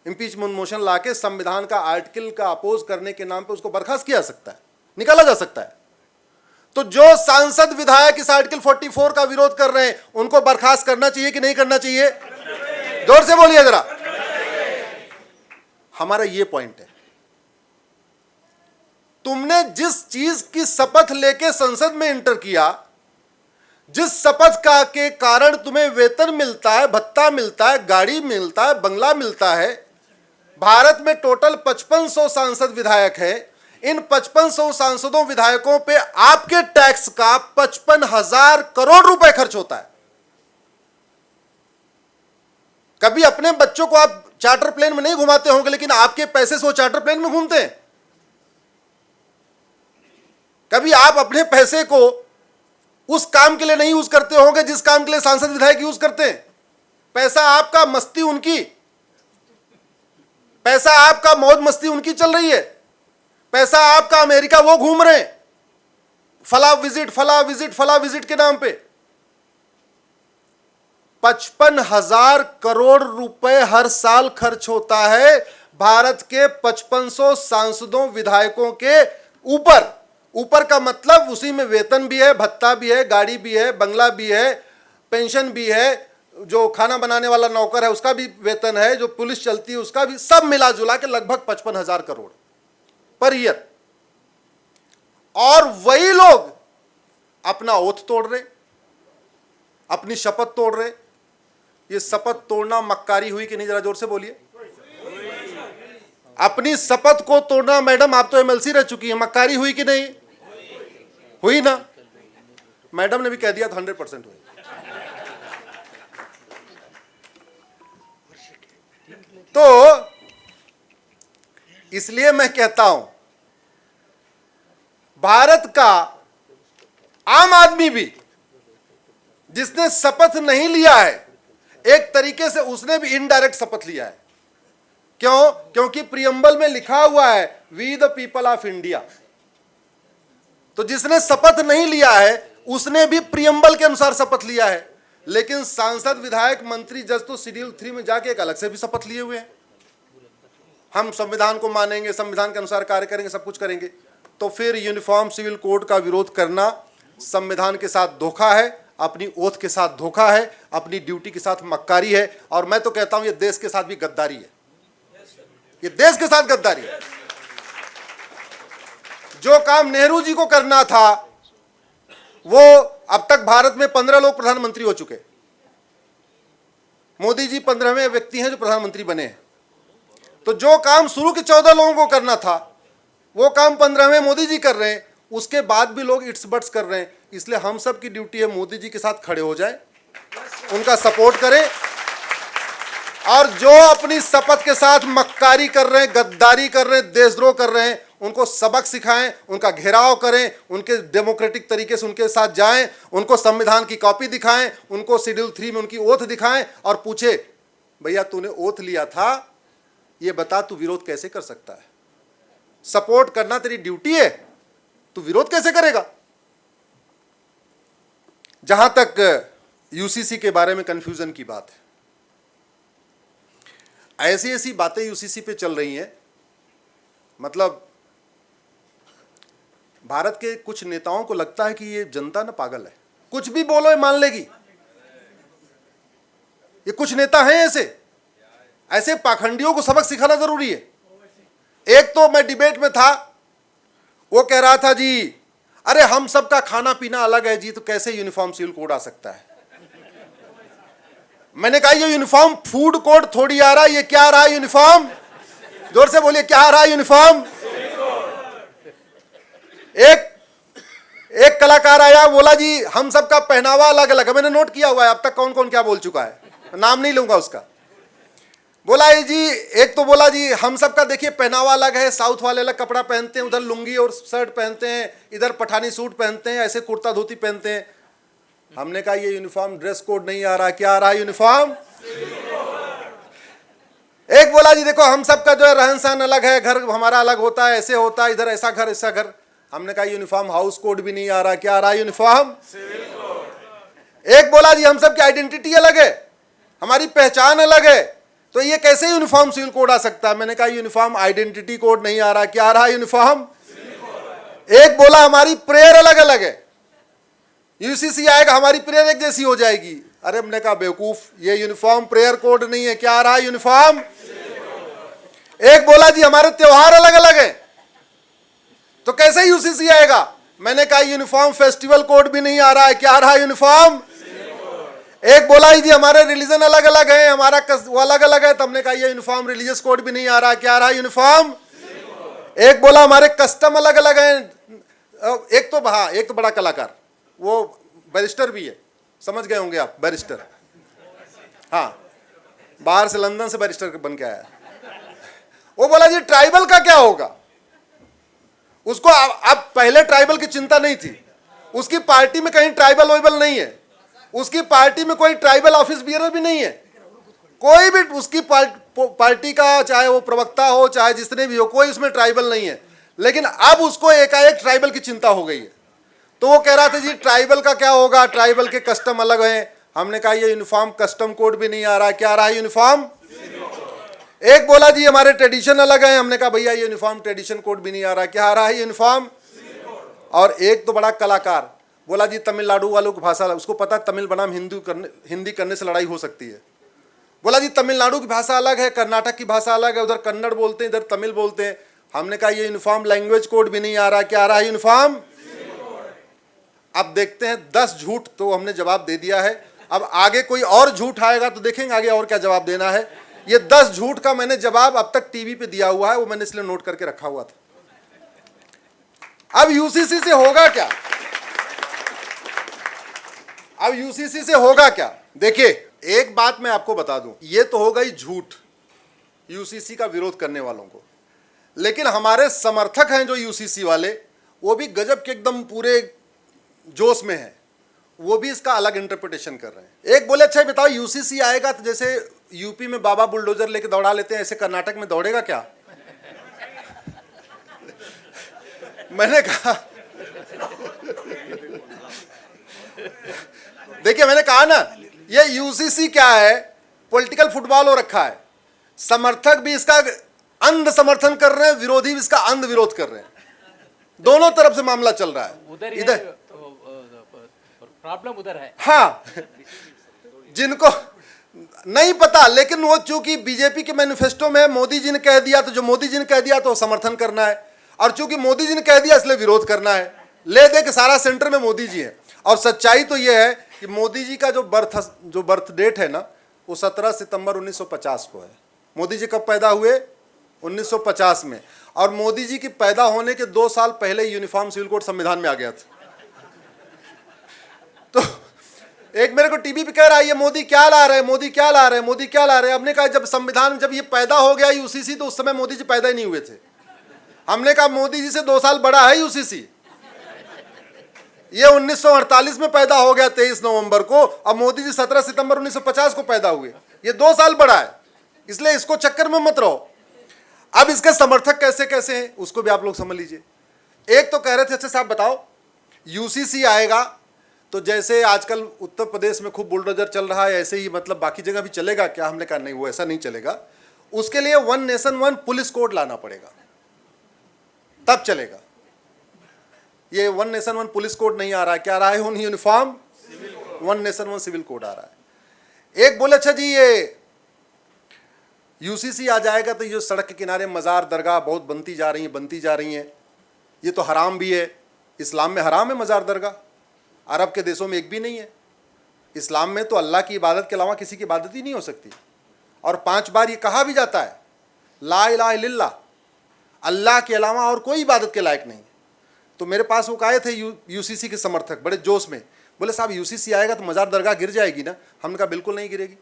इंपीचमेंट मोशन लाके संविधान का आर्टिकल का अपोज करने के नाम पे उसको बर्खास्त किया जा सकता है, निकाला जा सकता है। तो जो सांसद विधायक इस आर्टिकल 44 का विरोध कर रहे हैं उनको बर्खास्त करना चाहिए कि नहीं करना चाहिए? जोर से बोलिए जरा। हमारा ये पॉइंट है, तुमने जिस चीज की शपथ लेके संसद में एंटर किया, जिस शपथ का के कारण तुम्हें वेतन मिलता है, भत्ता मिलता है, गाड़ी मिलता है, बंगला मिलता है, भारत में टोटल 5500 सांसद विधायक है, इन 5500 सांसदों विधायकों पे आपके टैक्स का 55,000 करोड़ रुपए खर्च होता है। कभी अपने बच्चों को आप चार्टर प्लेन में नहीं घुमाते होंगे, लेकिन आपके पैसे से वो चार्टर प्लेन में घूमते हैं। कभी आप अपने पैसे को उस काम के लिए नहीं यूज करते होंगे जिस काम के लिए सांसद विधायक यूज करते हैं। पैसा आपका, मस्ती उनकी, पैसा आपका, मौज मस्ती उनकी चल रही है। पैसा आपका, अमेरिका वो घूम रहे हैं, फला विजिट फला विजिट फला विजिट के नाम पे। 55,000 करोड़ रुपए हर साल खर्च होता है भारत के 5500 सांसदों विधायकों के ऊपर। ऊपर का मतलब उसी में वेतन भी है, भत्ता भी है, गाड़ी भी है, बंगला भी है, पेंशन भी है, जो खाना बनाने वाला नौकर है उसका भी वेतन है, जो पुलिस चलती है उसका भी, सब मिला जुला के लगभग 55,000 करोड़ पर ईयर। और वही लोग अपना ओथ तोड़ रहे, अपनी शपथ तोड़ रहे। ये शपथ तोड़ना मक्कारी हुई कि नहीं? जरा जोर से बोलिए। अपनी शपथ को तोड़ना, मैडम आप तो एमएलसी रह चुकी है, मक्कारी हुई कि नहीं? हुई ना? मैडम ने भी कह दिया था 100% हुई। तो इसलिए मैं कहता हूं, भारत का आम आदमी भी जिसने शपथ नहीं लिया है, एक तरीके से उसने भी इनडायरेक्ट शपथ लिया है। क्यों? क्योंकि प्रियम्बल में लिखा हुआ है we the people of India. तो जिसने शपथ नहीं लिया है उसने भी प्रियम्बल के अनुसार शपथ लिया है। लेकिन सांसद, विधायक, मंत्री, जज तो शेड्यूल 3 में जाके एक अलग से भी शपथ लिए हुए हैं। हम संविधान को मानेंगे, संविधान के अनुसार कार्य करेंगे, सब कुछ करेंगे। तो फिर यूनिफॉर्म सिविल कोड का विरोध करना संविधान के साथ धोखा है, अपनी ओथ के साथ धोखा है, अपनी ड्यूटी के साथ मक्कारी है। और मैं तो कहता हूं ये देश के साथ भी गद्दारी है, ये देश के साथ गद्दारी है। जो काम नेहरू जी को करना था वो अब तक भारत में 15 लोग प्रधानमंत्री हो चुके। मोदी जी 15वें व्यक्ति हैं जो प्रधानमंत्री बने हैं। तो जो काम शुरू के 14 लोगों को करना था वो काम 15वें मोदी जी कर रहे हैं, उसके बाद भी लोग इट्स बट्स कर रहे हैं। इसलिए हम सब की ड्यूटी है मोदी जी के साथ खड़े हो जाए, उनका सपोर्ट करें, और जो अपनी शपथ के साथ मक्कारी कर रहे हैं, गद्दारी कर रहे हैं, देशद्रोह कर रहे हैं, उनको सबक सिखाएं, उनका घेराव करें, उनके डेमोक्रेटिक तरीके से उनके साथ जाएं, उनको संविधान की कॉपी दिखाएं, उनको शेड्यूल 3 में उनकी ओथ दिखाएं और पूछे भैया तूने ओथ लिया था, ये बता तू विरोध कैसे कर सकता है? सपोर्ट करना तेरी ड्यूटी है, तू विरोध कैसे करेगा? जहां तक यूसीसी के बारे में कंफ्यूजन की बात है, ऐसी ऐसी बातें यूसीसी पे चल रही हैं, मतलब भारत के कुछ नेताओं को लगता है कि ये जनता ना पागल है, कुछ भी बोलो ये मान लेगी। ये कुछ नेता हैं ऐसे पाखंडियों को सबक सिखाना जरूरी है। एक तो मैं डिबेट में था, वो कह रहा था जी अरे हम सबका खाना पीना अलग है जी, तो कैसे यूनिफॉर्म सिविल कोड आ सकता है? मैंने कहा ये यूनिफॉर्म फूड कोड थोड़ी आ रहा है, ये क्या आ रहा है यूनिफॉर्म? जोर से बोलिए, क्या आ रहा है यूनिफॉर्म? एक कलाकार आया, बोला जी हम सबका पहनावा अलग अलग है। मैंने नोट किया हुआ है अब तक कौन कौन क्या बोल चुका है, नाम नहीं लूंगा उसका। बोला जी, एक तो बोला जी हम सबका देखिए पहनावा अलग है, साउथ वाले अलग कपड़ा पहनते हैं, उधर लुंगी और शर्ट पहनते हैं, इधर पठानी सूट पहनते हैं, ऐसे कुर्ता धोती पहनते हैं। हमने कहा ये यूनिफॉर्म ड्रेस कोड नहीं आ रहा, क्या आ रहा है यूनिफॉर्म? एक बोला जी देखो हम सबका जो है रहन सहन अलग है, घर हमारा अलग होता है, ऐसे होता है, इधर ऐसा घर ऐसा घर। हमने कहा यूनिफॉर्म हाउस कोड भी नहीं आ रहा, क्या आ रहा है यूनिफॉर्म? एक बोला जी हम सबकी आइडेंटिटी अलग है, हमारी पहचान अलग है, तो ये कैसे यूनिफॉर्म सिविल कोड आ सकता है? मैंने कहा यूनिफॉर्म आइडेंटिटी कोड नहीं आ रहा, क्या आ रहा है यूनिफॉर्म? एक बोला हमारी प्रेयर अलग अलग है, यूसीसी आएगा हमारी प्रेयर एक जैसी हो जाएगी। अरे हमने कहा बेवकूफ, ये यूनिफॉर्म प्रेयर कोड नहीं है, क्या आ रहा है यूनिफॉर्म? एक बोला जी हमारे त्योहार अलग अलग है, तो कैसे यूसीसी आएगा? मैंने कहा यूनिफॉर्म फेस्टिवल कोड भी नहीं आ रहा है, क्या आ रहा है यूनिफॉर्म? एक बोला जी हमारे रिलीजन अलग अलग है, हमारा वो अलग अलग है, तो हमने कहा ये यूनिफॉर्म रिलीजियस कोड भी नहीं आ रहा है, क्या आ रहा है यूनिफॉर्म? एक बोला हमारे कस्टम अलग अलग है। एक तो बड़ा कलाकार, वो बैरिस्टर भी है, समझ गए होंगे आप, बैरिस्टर, हाँ बाहर से लंदन से बैरिस्टर बन के आया। वो बोला जी ट्राइबल का क्या होगा? उसको अब पहले ट्राइबल की चिंता नहीं थी, उसकी पार्टी में कहीं ट्राइबल वाइबल नहीं है, उसकी पार्टी में कोई ट्राइबल ऑफिस बियरर भी नहीं है, कोई भी उसकी पार्टी का चाहे वो प्रवक्ता हो चाहे जिसने भी हो, कोई उसमें ट्राइबल नहीं है। लेकिन अब उसको एकाएक ट्राइबल की चिंता हो गई है, तो वो कह रहा था जी ट्राइबल का क्या होगा, ट्राइबल के कस्टम अलग हैं। हमने कहा ये यूनिफॉर्म कस्टम कोड भी नहीं आ रहा, क्या आ रहा है यूनिफॉर्म? एक बोला जी हमारे ट्रेडिशन अलग है, हमने कहा भैया ये यूनिफॉर्म ट्रेडिशन कोड भी नहीं आ रहा, क्या आ रहा है यूनिफॉर्म? और एक तो बड़ा कलाकार बोला जी तमिलनाडु वालों की भाषा, उसको पता तमिल बनाम हिंदी करने से लड़ाई हो सकती है। बोला जी तमिलनाडु की भाषा अलग है, कर्नाटक की भाषा अलग है, उधर कन्नड़ बोलते हैं, इधर तमिल बोलते हैं। हमने कहा ये यूनिफॉर्म लैंग्वेज कोड भी नहीं आ रहा, क्या आ रहा है यूनिफॉर्म? अब देखते हैं 10 झूठ तो हमने जवाब दे दिया है, अब आगे कोई और झूठ आएगा तो देखेंगे आगे और क्या जवाब देना है। ये 10 झूठ का मैंने जवाब अब तक टीवी पे दिया हुआ है, वो मैंने इसलिए नोट करके रखा हुआ था। अब यूसीसी से होगा क्या? अब यूसीसी से होगा क्या? देखिए एक बात मैं आपको बता दूं, ये तो हो गई झूठ यूसीसी का विरोध करने वालों को, लेकिन हमारे समर्थक हैं जो यूसीसी वाले, वो भी गजब के एकदम पूरे जोश में हैं, वो भी इसका अलग इंटरप्रिटेशन कर रहे हैं। एक बोले अच्छा बताओ यूसीसी आएगा तो जैसे यूपी में बाबा बुलडोजर लेके दौड़ा लेते हैं, ऐसे कर्नाटक में दौड़ेगा क्या? मैंने कहा देखिए मैंने कहा ना, ये यूसीसी क्या है, पॉलिटिकल फुटबॉल हो रखा है। समर्थक भी इसका अंध समर्थन कर रहे हैं, विरोधी भी इसका अंध विरोध कर रहे हैं, दोनों तरफ से मामला चल रहा है। इधर प्रॉब्लम उधर है, हाँ जिनको नहीं पता, लेकिन वो चूंकि बीजेपी के मैनिफेस्टो में मोदी जी ने कह दिया, तो जो मोदी जी ने कह दिया तो समर्थन करना है, और चूंकि मोदी जी ने कह दिया इसलिए विरोध करना है। ले दे के सारा सेंटर में मोदी जी है। और सच्चाई तो ये है कि मोदी जी का जो बर्थ डेट है ना, वो 17 सितंबर 1950 को है। मोदी जी कब पैदा हुए? 1950 में। और मोदी जी की पैदा होने के 2 साल पहले यूनिफॉर्म सिविल कोड संविधान में आ गया था। तो एक मेरे को टीवी पे कह रहा है ये मोदी क्या ला रहे हैं, मोदी क्या ला रहे हैं, मोदी क्या ला रहे हैं। हमने कहा जब संविधान, जब ये पैदा हो गया यूसीसी, तो उस समय मोदी जी पैदा ही नहीं हुए थे। हमने कहा मोदी जी से 2 साल बड़ा है यूसीसी। ये 1948 में पैदा हो गया 23 नवंबर को, अब मोदी जी 17 सितंबर 1950 को पैदा हुए। ये 2 साल बड़ा है, इसलिए इसको चक्कर में मत रहो। अब इसके समर्थक कैसे कैसे हैं उसको भी आप लोग समझ लीजिए। एक तो कह रहे थे अच्छा साहब बताओ यूसीसी आएगा तो जैसे आजकल उत्तर प्रदेश में खूब बुलडोजर चल रहा है ऐसे ही मतलब बाकी जगह भी चलेगा क्या। हमने कहा नहीं, वो ऐसा नहीं चलेगा। उसके लिए 1 नेशन 1 पुलिस कोड लाना पड़ेगा, तब चलेगा। ये 1 नेशन 1 पुलिस कोड नहीं आ रहा है, क्या आ रहा है? यूनिफॉर्म 1 नेशन 1 सिविल कोड आ रहा है। एक बोले अच्छा जी ये यूसीसी आ जाएगा तो ये सड़क के किनारे मज़ार दरगाह बहुत बनती जा रही हैं, ये तो हराम भी है। इस्लाम में हराम है मज़ार दरगाह, अरब के देशों में एक भी नहीं है। इस्लाम में तो अल्लाह की इबादत के अलावा किसी की इबादत ही नहीं हो सकती। और 5 बार ये कहा भी जाता है ला इलाहा इल्लल्लाह, अल्लाह के अलावा और कोई इबादत के लायक नहीं। तो मेरे पास वो आए थे यूसीसी के समर्थक बड़े जोश में, बोले साहब यूसीसी आएगा तो मज़ार दरगाह गिर जाएगी ना। हमने कहा बिल्कुल नहीं गिरेगी,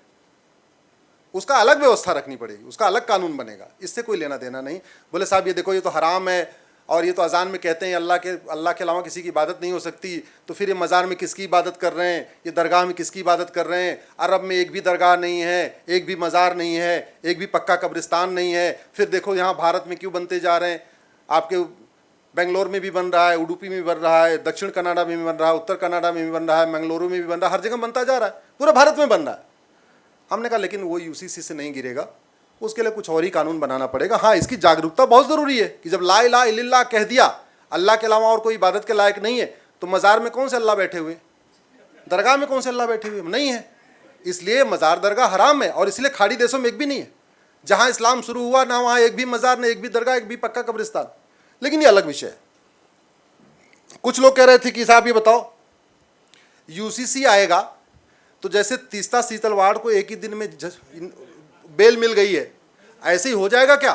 उसका अलग व्यवस्था रखनी पड़ेगी, उसका अलग कानून बनेगा, इससे कोई लेना देना नहीं। बोले साहब ये देखो ये तो हराम है और ये तो अजान में कहते हैं अल्लाह के अलावा किसी की इबादत नहीं हो सकती, तो फिर ये मज़ार में किसकी इबादत कर रहे हैं, ये दरगाह में किसकी इबादत कर रहे हैं। अरब में एक भी दरगाह नहीं है, एक भी मज़ार नहीं है, एक भी पक्का कब्रिस्तान नहीं है। फिर देखो यहाँ भारत में क्यों बनते जा रहे हैं, आपके बेंगलोर में भी बन रहा है, उडुपी में भी बन रहा है, दक्षिण कनाडा में भी बन रहा है, उत्तर कनाडा में भी बन रहा है, मंगलुरु में भी बन रहा है, हर जगह बनता जा रहा है, पूरे भारत में बन रहा है। हमने कहा लेकिन वो यूसीसी से नहीं गिरेगा, उसके लिए कुछ और ही कानून बनाना पड़ेगा। हाँ इसकी जागरूकता बहुत ज़रूरी है कि जब ला इलाहा इल्लल्लाह कह दिया, अल्लाह के अलावा और कोई इबादत के लायक नहीं है, तो मज़ार में कौन से अल्लाह बैठे हुए, दरगाह में कौन से अल्लाह बैठे हुए, नहीं है। इसलिए मज़ार दरगाह हराम है और इसलिए खाड़ी देशों में एक भी नहीं है। जहाँ इस्लाम शुरू हुआ ना वहाँ एक भी मज़ार, ना एक भी दरगाह, एक भी पक्का कब्रिस्तान। लेकिन ये अलग विषय है। कुछ लोग कह रहे थे कि साहब ये बताओ यूसीसी आएगा तो जैसे तीस्ता सीतलवाड़ को एक ही दिन में बेल मिल गई है ऐसे ही हो जाएगा क्या।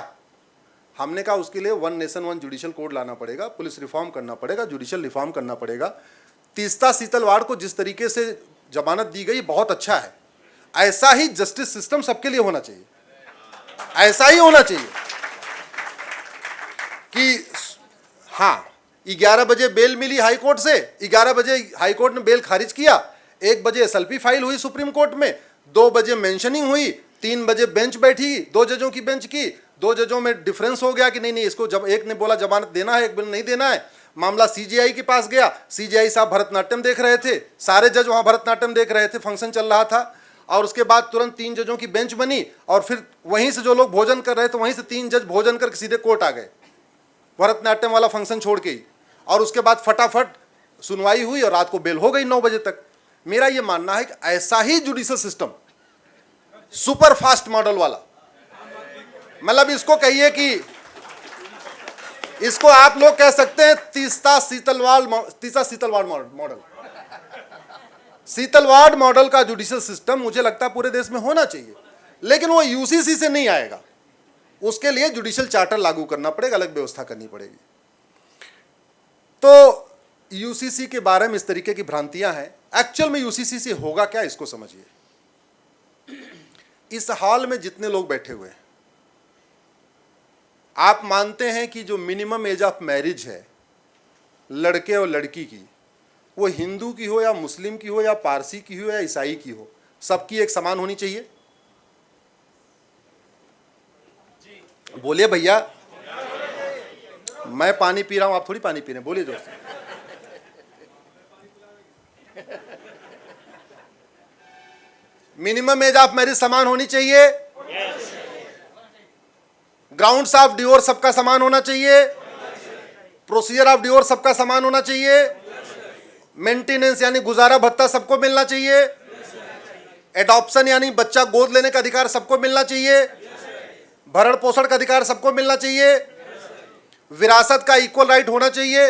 हमने कहा उसके लिए 1 नेशन 1 जुडिशल कोड लाना पड़ेगा, पुलिस रिफॉर्म करना पड़ेगा, जुडिशल रिफॉर्म करना पड़ेगा। तीस्ता सीतलवाड़ को जिस तरीके से जमानत दी गई बहुत अच्छा है, ऐसा ही जस्टिस सिस्टम सबके लिए होना चाहिए, ऐसा ही होना चाहिए कि हाँ 11 बजे बेल मिली हाई कोर्ट से, 11 बजे हाई कोर्ट ने बेल खारिज किया, 1 बजे एसएलपी फाइल हुई सुप्रीम कोर्ट में, 2 बजे मेंशनिंग हुई, 3 बजे बेंच बैठी, 2 जजों की बेंच की, 2 जजों में डिफरेंस हो गया कि नहीं इसको, जब एक ने बोला जमानत देना है, एक ने नहीं देना है। मामला सीजीआई के पास गया, सीजीआई साहब भरतनाट्यम देख रहे थे, सारे जज वहाँ भरतनाट्यम देख रहे थे, फंक्शन चल रहा था। और उसके बाद तुरंत 3 जजों की बेंच बनी और फिर वहीं से जो लोग भोजन कर रहे थे वहीं से 3 जज भोजन करके सीधे कोर्ट आ गए, भरतनाट्यम वाला फंक्शन छोड़ के ही। और उसके बाद फटाफट सुनवाई हुई और रात को बेल हो गई 9 बजे तक। मेरा ये मानना है कि ऐसा ही judicial system, super fast model वाला, मतलब इसको कहिए कि इसको आप लोग कह सकते हैं तीस्ता सीतलवाड़ मॉडल। सीतलवाड़ मॉडल का जुडिशल सिस्टम मुझे लगता है पूरे देश में होना चाहिए, लेकिन वो यूसीसी से नहीं आएगा। उसके लिए जुडिशल चार्टर लागू करना पड़ेगा, अलग व्यवस्था करनी पड़ेगी। तो यूसीसी के बारे में इस तरीके की भ्रांतियां हैं। एक्चुअल में यूसीसी से होगा क्या इसको समझिए। इस हॉल में जितने लोग बैठे हुए हैं, आप मानते हैं कि जो मिनिमम एज ऑफ मैरिज है लड़के और लड़की की, वो हिंदू की हो या मुस्लिम की हो या पारसी की हो या ईसाई की हो, सबकी एक समान होनी चाहिए? बोलिए भैया। मैं पानी पी रहा हूं, आप थोड़ी पानी पी रहे हैं, बोलिए दोस्त। मिनिमम एज ऑफ मैरिज समान होनी चाहिए। ग्राउंड्स ऑफ डिवोर्स सबका समान होना चाहिए। प्रोसीजर ऑफ डिवोर्स सबका समान होना चाहिए। मेंटेनेंस यानी गुजारा भत्ता सबको मिलना चाहिए। एडॉप्शन यानी बच्चा गोद लेने का अधिकार सबको मिलना चाहिए। भरण पोषण का अधिकार सबको मिलना चाहिए। विरासत का इक्वल राइट होना चाहिए।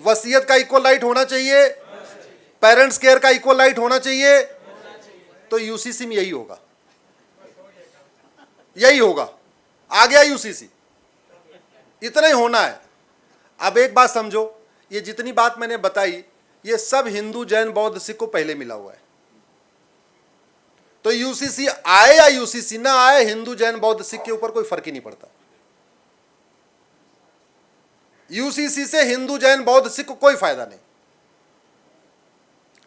वसीयत का इक्वल राइट होना चाहिए। पेरेंट्स केयर का इक्वल राइट होना चाहिए। तो यूसीसी में यही होगा, यही होगा। आ गया यूसीसी, इतना ही होना है। अब एक बात समझो, ये जितनी बात मैंने बताई ये सब हिंदू जैन बौद्ध सिख को पहले मिला हुआ है। तो यूसीसी आए या यूसीसी ना आए, हिंदू जैन बौद्ध सिख के ऊपर कोई फर्क ही नहीं पड़ता। यूसीसी से हिंदू जैन बौद्ध सिख को कोई फायदा नहीं,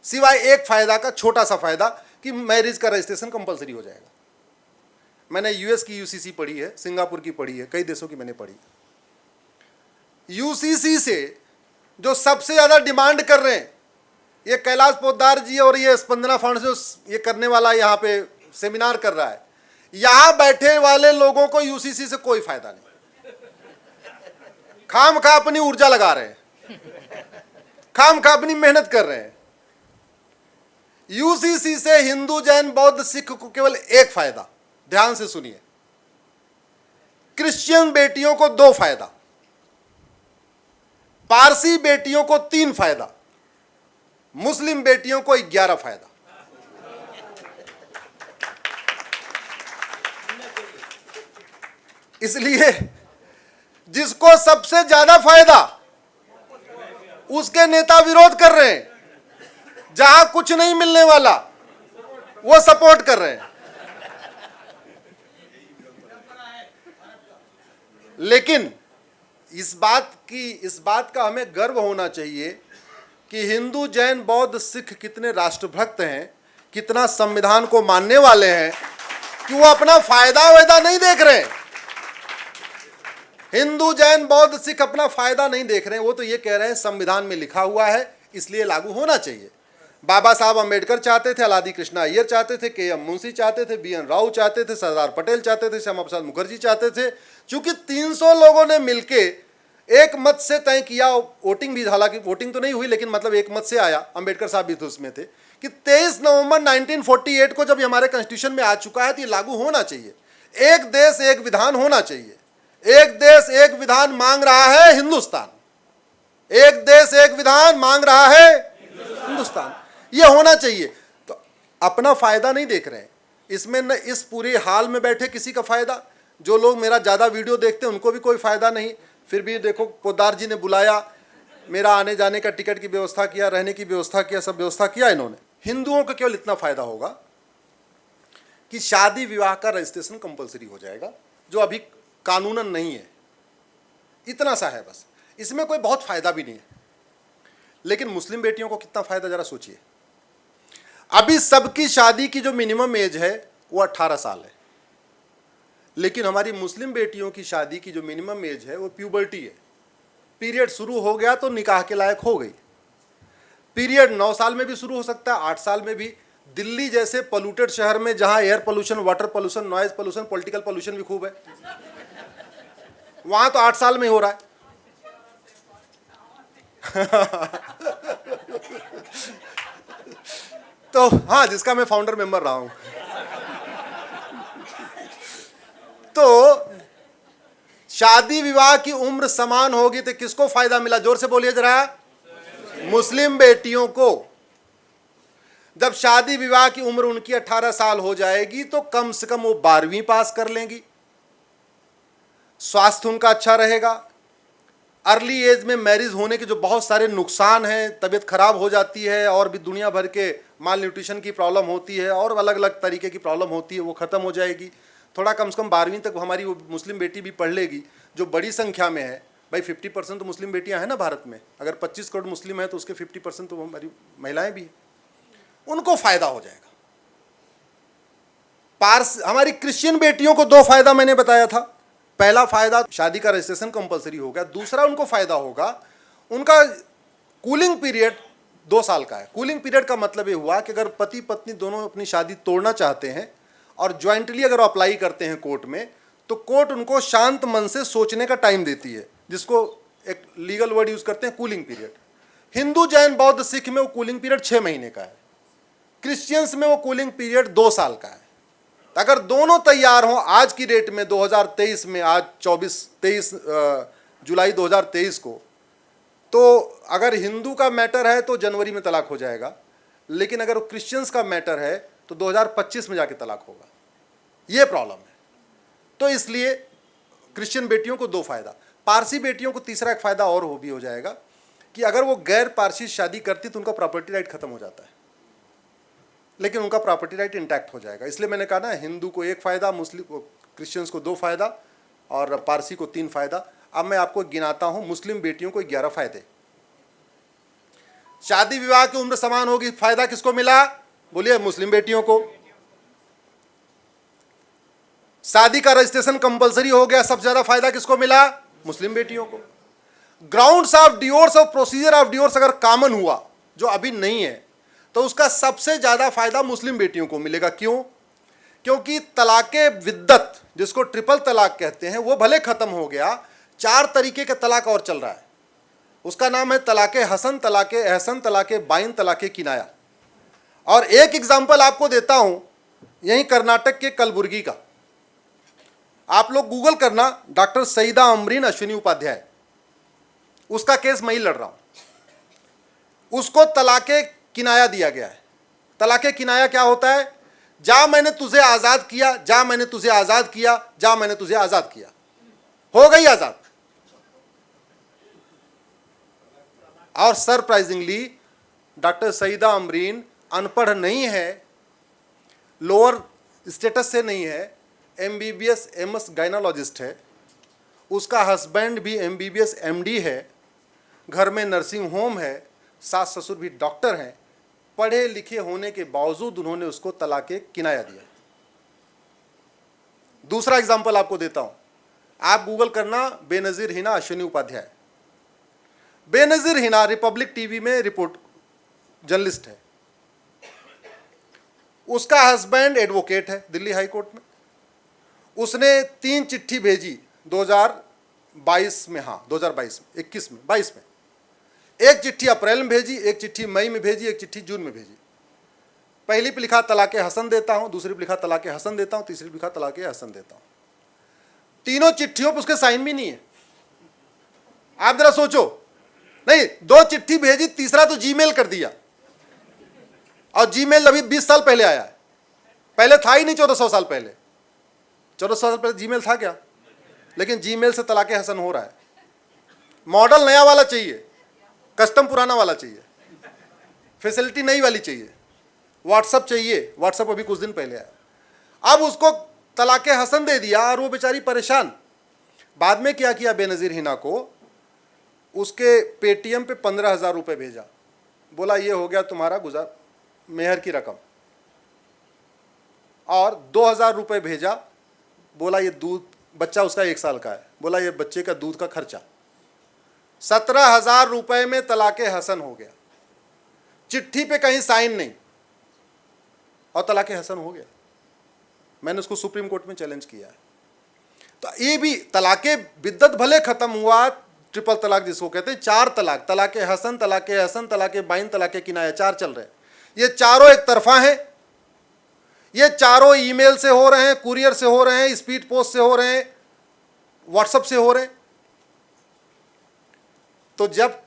सिवाय एक फायदा का, छोटा सा फायदा, कि मैरिज का रजिस्ट्रेशन कंपलसरी हो जाएगा। मैंने यूएस की यूसीसी पढ़ी है, सिंगापुर की पढ़ी है, कई देशों की मैंने पढ़ी। यूसीसी से जो सबसे ज्यादा डिमांड कर रहे हैं, ये कैलाश पोद्दार जी और ये स्पंदना फाउंडेशन ये करने वाला यहाँ पे सेमिनार कर रहा है, यहां बैठे वाले लोगों को यूसीसी से कोई फायदा नहीं। खाम खा अपनी ऊर्जा लगा रहे हैं, खाम खा अपनी मेहनत कर रहे हैं। यूसीसी से हिंदू जैन बौद्ध सिख को केवल एक फायदा, ध्यान से सुनिए, क्रिश्चियन बेटियों को 2 फायदा, पारसी बेटियों को 3 फायदा, मुस्लिम बेटियों को 11 फायदा। इसलिए जिसको सबसे ज्यादा फायदा उसके नेता विरोध कर रहे हैं, जहां कुछ नहीं मिलने वाला वो सपोर्ट कर रहे हैं। लेकिन इस बात का हमें गर्व होना चाहिए कि हिंदू जैन बौद्ध सिख कितने राष्ट्रभक्त हैं, कितना संविधान को मानने वाले हैं, कि वो अपना फायदा वायदा नहीं देख रहे हैं। हिंदू जैन बौद्ध सिख अपना फायदा नहीं देख रहे हैं, वो तो ये कह रहे हैं संविधान में लिखा हुआ है इसलिए लागू होना चाहिए। बाबा साहब अंबेडकर चाहते थे, अलादी कृष्णा अय्यर चाहते थे, के एम मुंशी चाहते थे, BN राव चाहते थे, सरदार पटेल चाहते थे, श्यामा प्रसाद मुखर्जी चाहते थे। चूंकि 300 लोगों ने मिलके एक मत से तय किया, वोटिंग भी, हालांकि वोटिंग तो नहीं हुई लेकिन मतलब एक मत से आया, अंबेडकर साहब भी तो उसमें थे, कि 23 नवंबर 1948 को जब हमारे कॉन्स्टिट्यूशन में आ चुका है तो ये लागू होना चाहिए। एक देश एक विधान होना चाहिए। एक देश एक विधान मांग रहा है हिंदुस्तान, एक देश एक विधान मांग रहा है हिंदुस्तान, ये होना चाहिए। तो अपना फायदा नहीं देख रहे हैं इसमें, न इस पूरे हाल में बैठे किसी का फायदा, जो लोग मेरा ज्यादा वीडियो देखते हैं उनको भी कोई फायदा नहीं। फिर भी देखो पोद्दार जी ने बुलाया, मेरा आने जाने का टिकट की व्यवस्था किया, रहने की व्यवस्था किया, सब व्यवस्था किया इन्होंने। हिंदुओं को केवल इतना फायदा होगा कि शादी विवाह का रजिस्ट्रेशन कंपलसरी हो जाएगा, जो अभी कानूनन नहीं है, इतना सा है बस, इसमें कोई बहुत फायदा भी नहीं है। लेकिन मुस्लिम बेटियों को कितना फायदा जरा सोचिए। अभी सबकी शादी की जो मिनिमम एज है वो 18 साल है, लेकिन हमारी मुस्लिम बेटियों की शादी की जो मिनिमम एज है वो प्यूबर्टी है। पीरियड शुरू हो गया तो निकाह के लायक हो गई। पीरियड 9 साल में भी शुरू हो सकता है, 8 साल में भी। दिल्ली जैसे पोल्यूटेड शहर में जहां air pollution, water pollution, noise pollution, political pollution भी खूब है, वहां तो 8 साल में ही हो रहा है। तो हाँ, जिसका मैं फाउंडर मेंबर रहा हूं। तो शादी विवाह की उम्र समान होगी तो किसको फायदा मिला? जोर से बोलिए जरा। मुस्लिम बेटियों को। जब शादी विवाह की उम्र उनकी 18 साल हो जाएगी तो कम से कम वो 12वीं पास कर लेंगी, स्वास्थ्य उनका अच्छा रहेगा। अर्ली एज में मैरिज होने के जो बहुत सारे नुकसान हैं, तबीयत खराब हो जाती है और भी दुनिया भर के माल न्यूट्रिशन की प्रॉब्लम होती है और अलग अलग तरीके की प्रॉब्लम होती है, वो खत्म हो जाएगी। थोड़ा कम से कम 12वीं तक हमारी वो मुस्लिम बेटी भी पढ़ लेगी, जो बड़ी संख्या में है। भाई 50% तो मुस्लिम बेटियां हैं ना भारत में। अगर 25 करोड़ मुस्लिम हैं तो उसके 50% तो हमारी महिलाएं भी हैं, उनको फायदा हो जाएगा। हमारी क्रिश्चियन बेटियों को 2 फायदा मैंने बताया था। पहला फायदा, शादी का रजिस्ट्रेशन कंपलसरी हो गया। दूसरा उनको फायदा होगा, उनका कूलिंग पीरियड 2 साल का है। कूलिंग पीरियड का मतलब ये हुआ कि अगर पति पत्नी दोनों अपनी शादी तोड़ना चाहते हैं और ज्वाइंटली अगर अप्लाई करते हैं कोर्ट में, तो कोर्ट उनको शांत मन से सोचने का टाइम देती है, जिसको एक लीगल वर्ड यूज करते हैं कूलिंग पीरियड। हिंदू जैन बौद्ध सिख में वो कूलिंग पीरियड 6 महीने का है। क्रिश्चियंस में वो कूलिंग पीरियड 2 साल का है। अगर दोनों तैयार हों आज की डेट में 2023 में, आज 23 जुलाई 2023 को, तो अगर हिंदू का मैटर है तो जनवरी में तलाक हो जाएगा, लेकिन अगर क्रिश्चियंस का मैटर है तो 2025 में जाके तलाक होगा। ये प्रॉब्लम है। तो इसलिए क्रिश्चियन बेटियों को 2 फायदा, पारसी बेटियों को तीसरा एक फायदा और भी हो जाएगा कि अगर वो गैर पारसी शादी करती तो उनका प्रॉपर्टी राइट खत्म हो जाता है, लेकिन उनका प्रॉपर्टी राइट इंटैक्ट हो जाएगा। इसलिए मैंने कहा ना, हिंदू को 1 फायदा, मुस्लिम क्रिश्चियंस को 2 फायदा और पारसी को 3 फायदा। अब मैं आपको गिनाता हूं, मुस्लिम बेटियों को 11 फायदे। शादी विवाह की उम्र समान होगी, फायदा किसको मिला? बोलिए, मुस्लिम बेटियों को। शादी का रजिस्ट्रेशन कंपलसरी हो गया, सबसे ज्यादा फायदा किसको मिला? मुस्लिम बेटियों को। ग्राउंड्स ऑफ डिवोर्स और प्रोसीजर ऑफ डिवोर्स अगर कॉमन हुआ, जो अभी नहीं है, तो उसका सबसे ज्यादा फायदा मुस्लिम बेटियों को मिलेगा। क्यों? क्योंकि तलाके विद्दत, जिसको ट्रिपल तलाक कहते हैं, वो भले खत्म हो गया, 4 तरीके का तलाक और चल रहा है। उसका नाम है तलाके हसन, तलाके एहसन, तलाके बाइन, तलाके किनाया। और एक एग्जाम्पल आपको देता हूं, यही कर्नाटक के कलबुर्गी का। आप लोग गूगल करना, डॉक्टर सईदा अमरीन अश्विनी उपाध्याय, उसका केस मैं ही लड़ रहा हूं। उसको तलाके किनाया दिया गया है। तलाके किनाया क्या होता है? जा मैंने तुझे आजाद किया, जा मैंने तुझे आजाद किया, जा मैंने तुझे आजाद किया, हो गई आजाद। और सरप्राइजिंगली डॉक्टर सईदा अमरीन अनपढ़ नहीं है, लोअर स्टेटस से नहीं है, एमबीबीएस एमएस गायनोलॉजिस्ट है, उसका हस्बैंड भी एमबीबीएस एमडी है, घर में नर्सिंग होम है, सास ससुर भी डॉक्टर हैं, पढ़े लिखे होने के बावजूद उन्होंने उसको तलाके किनाया दिया। दूसरा एग्जांपल आपको देता हूं, आप गूगल करना, बेनजीर हिना अश्विनी उपाध्याय। बेनजीर हिना रिपब्लिक टीवी में रिपोर्ट जर्नलिस्ट है, उसका हस्बैंड एडवोकेट है दिल्ली हाई कोर्ट में। उसने 3 चिट्ठी भेजी 2022 में, हाँ 2022 में, 21 में, 22 में। एक चिट्ठी अप्रैल में भेजी, एक चिट्ठी मई में भेजी, एक चिट्ठी जून में भेजी। पहली पे लिखा तलाके हसन देता हूं, दूसरी पे लिखा तलाके हसन देता हूं, तीसरी पे लिखा तलाके हसन देता हूं। तीनों चिट्ठियों पर उसके साइन भी नहीं है। आप जरा सोचो, नहीं 2 चिट्ठी भेजी, तीसरा तो जीमेल कर दिया, और जीमेल अभी 20 साल पहले आया है, पहले था ही नहीं। 1400 साल पहले, 1400 साल पहले जीमेल था क्या? लेकिन जीमेल से तलाके हसन हो रहा है। मॉडल नया वाला चाहिए, कस्टम पुराना वाला चाहिए, फैसिलिटी नई वाली चाहिए, व्हाट्सअप चाहिए, व्हाट्सअप अभी कुछ दिन पहले आया। अब उसको तलाके हसन दे दिया और वो बेचारी परेशान। बाद में क्या किया बेनजीर हिना को, उसके पेटीएम पे 15,000 रुपये भेजा, बोला ये हो गया तुम्हारा गुजार मेहर की रकम, और 2,000 रुपये भेजा, बोला ये दूध, बच्चा उसका 1 साल का है, बोला ये बच्चे का दूध का खर्चा। 17,000 रुपये में तलाके हसन हो गया। चिट्ठी पे कहीं साइन नहीं और तलाके हसन हो गया। मैंने उसको सुप्रीम कोर्ट में चैलेंज किया है। तो ये भी तलाके बिद्दत भले खत्म हुआ, ट्रिपल तलाक जिसको कहते हैं, 4 तलाक, तलाके हसन, तलाके हसन, तलाके बाइन, तलाके किनाया, 4 चल रहे हैं। ये चारों एक तरफा हैं, ये चारों ईमेल से हो रहे हैं, कुरियर से हो रहे हैं, स्पीड पोस्ट से हो रहे हैं, व्हाट्सएप से हो रहे हैं। तो जब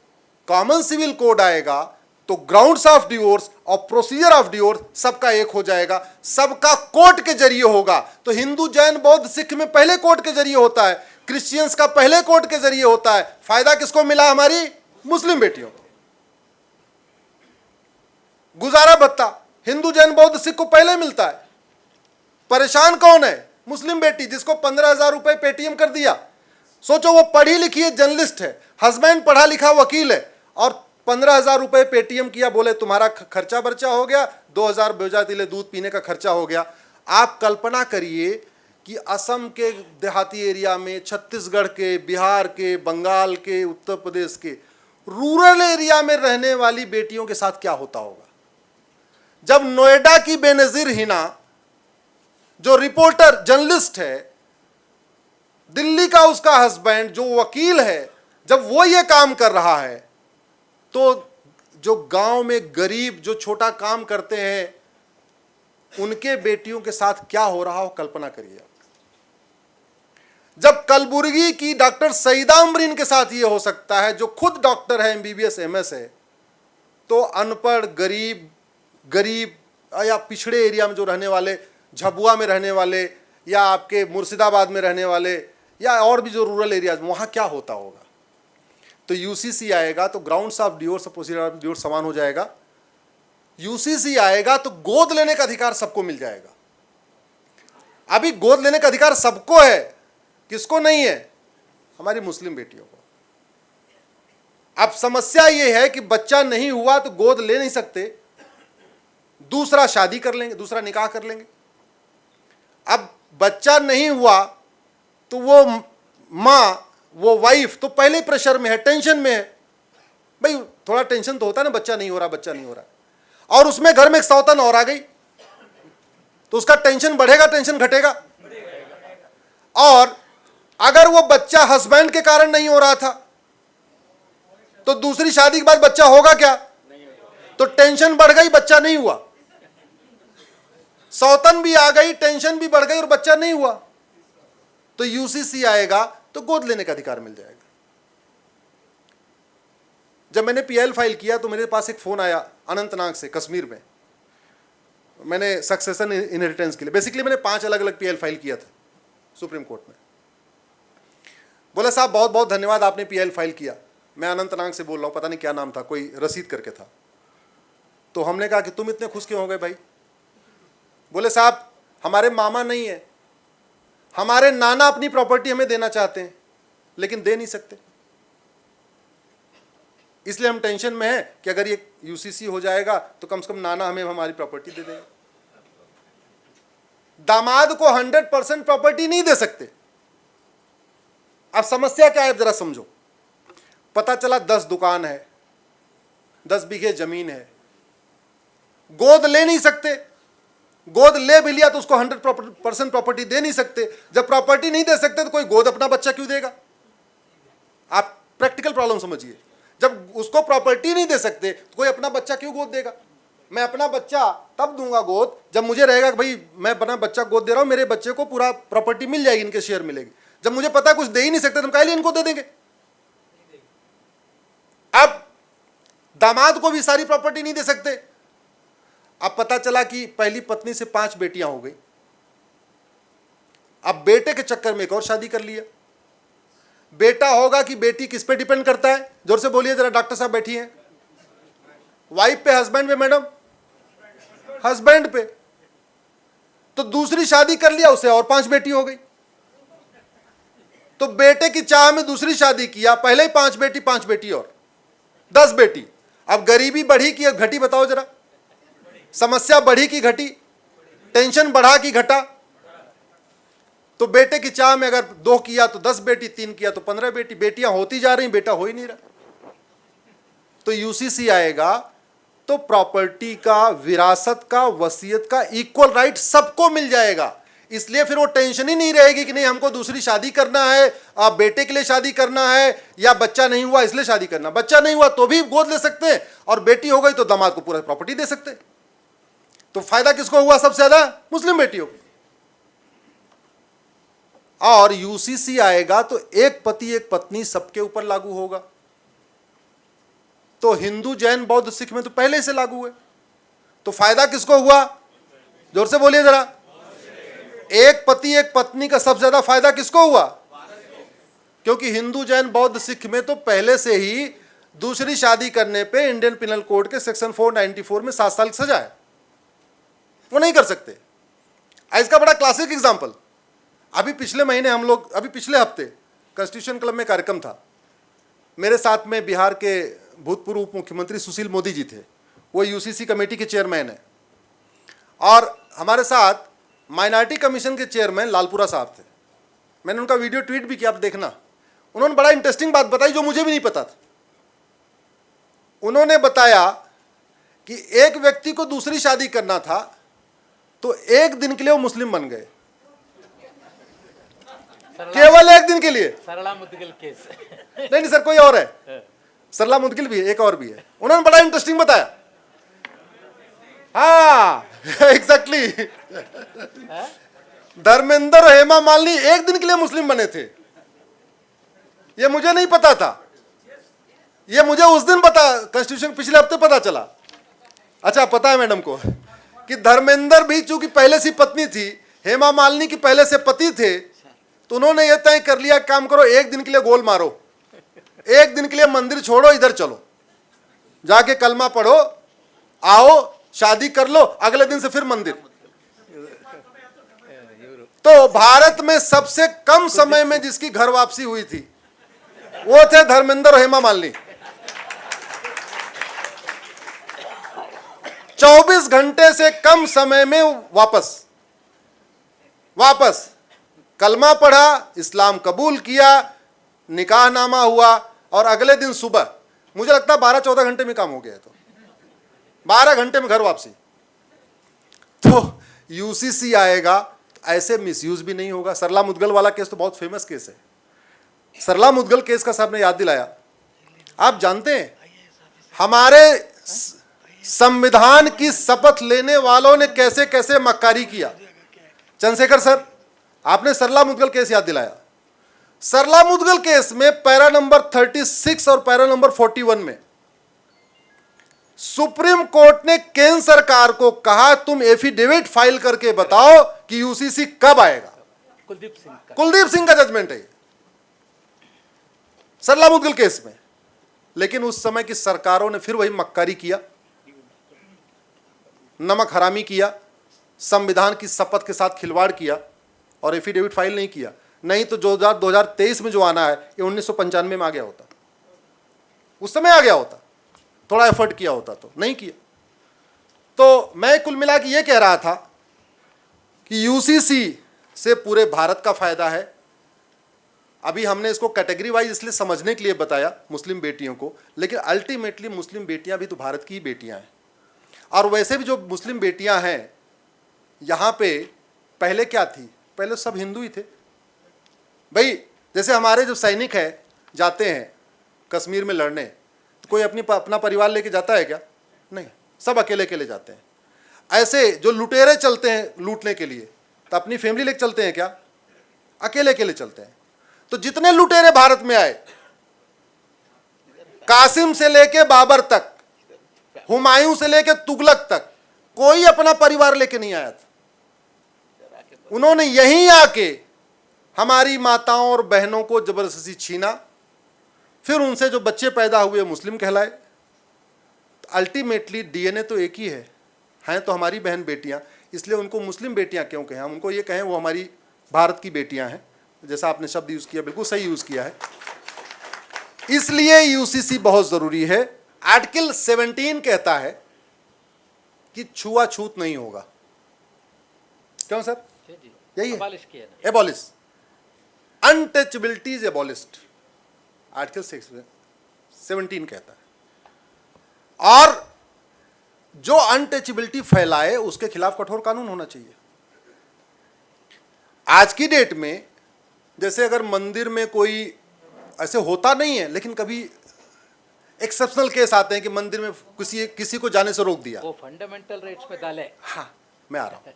कॉमन सिविल कोड आएगा तो ग्राउंड्स ऑफ डिवोर्स और प्रोसीजर ऑफ डिवोर्स सबका एक हो जाएगा, सबका कोर्ट के जरिए होगा। तो हिंदू, जैन, बौद्ध, सिख में पहले कोर्ट के जरिए होता है, क्रिश्चियंस का पहले कोर्ट के जरिए होता है। फायदा किसको मिला? हमारी मुस्लिम बेटियों को। गुजारा भत्ता हिंदू, जैन, बौद्ध, सिख को पहले मिलता है। परेशान कौन है? मुस्लिम बेटी, जिसको 15,000 रुपए पेटीएम कर दिया। सोचो, वो पढ़ी लिखी है, जर्नलिस्ट है, हस्बैंड पढ़ा लिखा वकील है, और 15,000 रुपए पेटीएम किया, बोले तुम्हारा खर्चा बर्चा हो गया, 2,000 बेजा दिले दूध पीने का खर्चा हो गया। आप कल्पना करिए कि असम के देहाती एरिया में, छत्तीसगढ़ के, बिहार के, बंगाल के, उत्तर प्रदेश के रूरल एरिया में रहने वाली बेटियों के साथ क्या होता होगा। जब नोएडा की बेनजीर हिना, जो रिपोर्टर जर्नलिस्ट है, दिल्ली का उसका हस्बैंड जो वकील है, जब वो ये काम कर रहा है, तो जो गांव में गरीब जो छोटा काम करते हैं, उनके बेटियों के साथ क्या हो रहा हो, कल्पना करिए। जब कलबुर्गी की डॉक्टर सईदा अमरीन के साथ ये हो सकता है, जो खुद डॉक्टर है, एमबीबीएस एमएस है, तो अनपढ़, गरीब या पिछड़े एरिया में जो रहने वाले, झबुआ में रहने वाले, या आपके मुर्शिदाबाद में रहने वाले, या और भी जो रूरल एरियाज में, वहाँ क्या होता होगा। तो यूसीसी आएगा तो ग्राउंड्स ऑफ डिवोर्स और प्रोसीजर ऑफ डिवोर्स समान हो जाएगा। यूसीसी आएगा तो गोद लेने का अधिकार सबको मिल जाएगा। अभी गोद लेने का अधिकार सबको है, किसको नहीं है? हमारी मुस्लिम बेटियों को। अब समस्या यह है कि बच्चा नहीं हुआ तो गोद ले नहीं सकते, दूसरा शादी कर लेंगे, दूसरा निकाह कर लेंगे। अब बच्चा नहीं हुआ तो वो माँ, वो वाइफ तो पहले प्रेशर में है, टेंशन में है। भाई थोड़ा टेंशन तो होता है ना, बच्चा नहीं हो रहा, बच्चा नहीं हो रहा, और उसमें घर में एक सौतन और आ गई तो उसका टेंशन बढ़ेगा, टेंशन घटेगा। और अगर वो बच्चा हस्बैंड के कारण नहीं हो रहा था तो दूसरी शादी के बाद बच्चा होगा क्या? तो टेंशन बढ़ गई, बच्चा नहीं हुआ, सौतन भी आ गई, टेंशन भी बढ़ गई और बच्चा नहीं हुआ। तो यूसीसी आएगा तो गोद लेने का अधिकार मिल जाएगा। जब मैंने पीएल फाइल किया तो मेरे पास एक फोन आया अनंतनाग से, कश्मीर में। मैंने सक्सेशन इनहेरिटेंस के लिए बेसिकली मैंने 5 अलग अलग पीएल फाइल किया था सुप्रीम कोर्ट में। बोला साहब बहुत बहुत धन्यवाद, आपने पीएल फाइल किया। मैं अनंतनाग से बोल रहा हूँ, पता नहीं क्या नाम था, कोई रसीद करके था। तो हमने कहा कि तुम इतने खुश क्यों हो गए भाई? बोले साहब हमारे मामा नहीं है, हमारे नाना अपनी प्रॉपर्टी हमें देना चाहते हैं लेकिन दे नहीं सकते, इसलिए हम टेंशन में हैं कि अगर ये यूसीसी हो जाएगा तो कम से कम नाना हमें हमारी प्रॉपर्टी दे देगा। दामाद को 100% प्रॉपर्टी नहीं दे सकते। अब समस्या क्या है जरा समझो। पता चला 10 दुकान है, 10 बीघे जमीन है, गोद ले नहीं सकते। गोद ले भी लिया तो उसको 100% प्रॉपर्टी दे नहीं सकते। जब प्रॉपर्टी नहीं दे सकते तो कोई गोद अपना बच्चा क्यों देगा? आप प्रैक्टिकल प्रॉब्लम समझिए। जब उसको प्रॉपर्टी नहीं दे सकते तो कोई अपना बच्चा क्यों गोद देगा? मैं अपना बच्चा तब दूंगा गोद जब मुझे रहेगा कि भाई मैं अपना बच्चा गोद दे रहा हूं, मेरे बच्चे को पूरा प्रॉपर्टी मिल जाएगी, इनके शेयर मिलेगी। जब मुझे पता है कुछ दे ही नहीं सकते तो हम काहे लिए इनको दे देंगे? अब दामाद को भी सारी प्रॉपर्टी नहीं दे सकते। अब पता चला कि पहली पत्नी से 5 बेटियां हो गई, अब बेटे के चक्कर में एक और शादी कर लिया। बेटा होगा कि बेटी, किस पे डिपेंड करता है? जोर से बोलिए जरा, डॉक्टर साहब बैठी हैं। वाइफ पे, हस्बैंड पे? मैडम हस्बैंड पे। तो दूसरी शादी कर लिया, उसे और 5 बेटी हो गई। तो बेटे की चाह में दूसरी शादी किया, पहले ही 5 बेटी, 5 बेटी और 10 बेटी। अब गरीबी बढ़ी कि घटी? बताओ जरा। समस्या बढ़ी कि घटी? टेंशन बढ़ा कि घटा? तो बेटे की चाह में अगर 2 किया तो 10 बेटी, 3 किया तो 15 बेटी। बेटियां होती जा रही, बेटा हो ही नहीं रहा। तो यूसीसी आएगा तो प्रॉपर्टी का, विरासत का, वसीयत का इक्वल राइट सबको मिल जाएगा। इसलिए फिर वो टेंशन ही नहीं रहेगी कि नहीं हमको दूसरी शादी करना है, बेटे के लिए शादी करना है, या बच्चा नहीं हुआ इसलिए शादी करना। बच्चा नहीं हुआ तो भी गोद ले सकते हैं, और बेटी हो गई तो दामाद को पूरा प्रॉपर्टी दे सकते हैं। तो फायदा किसको हुआ सबसे ज्यादा? मुस्लिम बेटियों को। और यूसीसी आएगा तो एक पति एक पत्नी सबके ऊपर लागू होगा। तो हिंदू, जैन, बौद्ध, सिख में तो पहले से लागू है। तो फायदा किसको हुआ? जोर से बोलिए जरा। एक पति एक पत्नी का सबसे ज्यादा फायदा किसको हुआ? क्योंकि हिंदू, जैन, बौद्ध, सिख में तो पहले से ही दूसरी शादी करने पे इंडियन पिनल कोड के सेक्शन 494 में 7 साल की सजा है, वो नहीं कर सकते। इसका बड़ा क्लासिक एग्जांपल, अभी पिछले महीने हम लोग, अभी पिछले हफ्ते कॉन्स्टिट्यूशन क्लब में कार्यक्रम था। मेरे साथ में बिहार के भूतपूर्व उप मुख्यमंत्री सुशील मोदी जी थे, वो यूसीसी कमेटी के चेयरमैन हैं। और हमारे साथ माइनॉरिटी कमीशन के चेयरमैन लालपुरा साहब थे। मैंने उनका वीडियो ट्वीट भी किया, आप देखना। उन्होंने बड़ा इंटरेस्टिंग बात बताई जो मुझे भी नहीं पता था। उन्होंने बताया कि एक व्यक्ति को दूसरी शादी करना था तो एक दिन के लिए वो मुस्लिम बन गए, केवल एक दिन के लिए। सरला मुद्गिल केस नहीं सर, कोई और है, सरला मुद्गिल भी है, एक और भी है। उन्होंने बड़ा इंटरेस्टिंग बताया। हाँ एग्जैक्टली धर्मेंद्र और हेमा मालिनी एक दिन के लिए मुस्लिम बने थे। ये मुझे नहीं पता था, ये मुझे उस दिन पता, कॉन्स्टिट्यूशन पिछले हफ्ते पता चला। अच्छा पता है मैडम को कि धर्मेंद्र भी चूंकि पहले से पत्नी थी, हेमा मालिनी की पहले से पति थे, तो उन्होंने ये तय कर लिया, काम करो एक दिन के लिए गोल मारो, एक दिन के लिए मंदिर छोड़ो, इधर चलो, जाके कलमा पढ़ो, आओ, शादी कर लो, अगले दिन से फिर मंदिर। तो भारत में सबसे कम समय में जिसकी घर वापसी हुई थी वो थे धर्मेंद्र और हेमा मालिनी। 24 घंटे से कम समय में वापस कलमा पढ़ा, इस्लाम कबूल किया, निकाहनामा हुआ और अगले दिन सुबह, मुझे लगता है 12-14 घंटे में काम हो गया। तो 12 घंटे में घर वापसी। तो यूसीसी आएगा, ऐसे मिसयूज भी नहीं होगा। सरला मुदगल वाला केस तो बहुत फेमस केस है। सरला मुदगल केस का साहब ने याद दिलाया। आप जानते हैं हमारे संविधान की शपथ लेने वालों ने कैसे कैसे मक्कारी किया। चंद्रशेखर सर, आपने सरला मुदगल केस याद दिलाया। सरला मुदगल केस में पैरा नंबर 36 और पैरा नंबर 41 में सुप्रीम कोर्ट ने केंद्र सरकार को कहा, तुम एफिडेविट फाइल करके बताओ कि यूसीसी कब आएगा। कुलदीप सिंह का जजमेंट है सरला मुदगल केस में। लेकिन उस समय की सरकारों ने फिर वही मक्कारी किया, नमक हरामी किया, संविधान की शपथ के साथ खिलवाड़ किया और एफिडेविट फाइल नहीं किया। नहीं तो 2023 में जो आना है ये 1995 में आ गया होता, उस समय आ गया होता, थोड़ा एफर्ट किया होता तो नहीं किया। तो मैं कुल मिला के ये कह रहा था कि यूसीसी से पूरे भारत का फायदा है। अभी हमने इसको कैटेगरी वाइज इसलिए समझने के लिए बताया मुस्लिम बेटियों को, लेकिन अल्टीमेटली मुस्लिम बेटियां भी तो भारत की ही बेटियां हैं। और वैसे भी जो मुस्लिम बेटियां हैं यहाँ पे, पहले क्या थी, पहले सब हिंदू ही थे भाई। जैसे हमारे जो सैनिक हैं जाते हैं कश्मीर में लड़ने, तो कोई अपना परिवार लेके जाता है क्या? नहीं, सब अकेले अकेले जाते हैं। ऐसे जो लुटेरे चलते हैं लूटने के लिए, तो अपनी फैमिली लेके चलते हैं क्या? अकेले अकेले चलते हैं। तो जितने लुटेरे भारत में आए, कासिम से लेके बाबर तक, हुमायूं से लेके तुगलक तक, कोई अपना परिवार लेके नहीं आया था। उन्होंने यहीं आके हमारी माताओं और बहनों को जबरदस्ती छीना, फिर उनसे जो बच्चे पैदा हुए मुस्लिम कहलाए। अल्टीमेटली डीएनए तो एक ही है, हैं तो हमारी बहन बेटियां, इसलिए उनको मुस्लिम बेटियां क्यों कहें? हम उनको ये कहें वो हमारी भारत की बेटियां हैं। जैसा आपने शब्द यूज किया, बिल्कुल सही यूज किया है। इसलिए यूसीसी बहुत जरूरी है। आर्टिकल 17 कहता है कि छुआछूत नहीं होगा। क्यों सर? यही है, abolish, untouchability is abolished, article 17 कहता है। और जो अनटचबिलिटी फैलाए उसके खिलाफ कठोर कानून होना चाहिए। आज की डेट में जैसे अगर मंदिर में कोई, ऐसे होता नहीं है लेकिन कभी एक्सेप्शनल केस आते हैं कि मंदिर में किसी को जाने से रोक दिया, वो फंडामेंटल राइट्स में डाले। हाँ, मैं आ रहा हूं।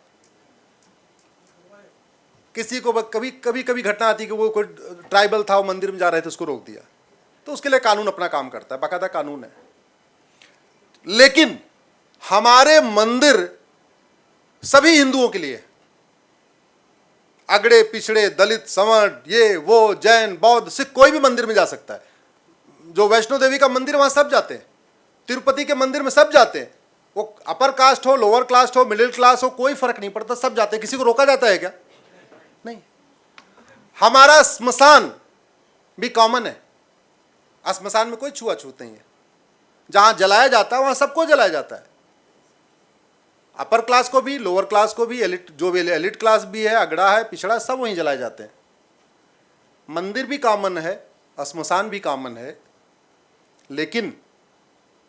किसी को कभी घटना आती है कि वो कोई ट्राइबल था, वो मंदिर में जा रहे थे, उसको रोक दिया, तो उसके लिए कानून अपना काम करता है, बाकायदा कानून है। लेकिन हमारे मंदिर सभी हिंदुओं के लिए, अगड़े पिछड़े, दलित, सवर्ण, ये वो, जैन, बौद्ध, सिख, कोई भी मंदिर में जा सकता है। जो वैष्णो देवी का मंदिर वहां सब जाते हैं, तिरुपति के मंदिर में सब जाते हैं, वो अपर कास्ट हो, लोअर कास्ट हो, मिडिल क्लास हो, कोई फर्क नहीं पड़ता, सब जाते हैं। किसी को रोका जाता है क्या? नहीं। हमारा स्मशान भी कॉमन है, स्मशान में कोई छुआछूत नहीं है। जहां जलाया जाता है वहां सबको जलाया जाता है, अपर क्लास को भी, लोअर क्लास को भी, एलिट, जो भी एलिट क्लास भी है, अगड़ा है, पिछड़ा, सब वहीं जलाए जाते हैं। मंदिर भी कॉमन है, स्मशान भी कॉमन है, लेकिन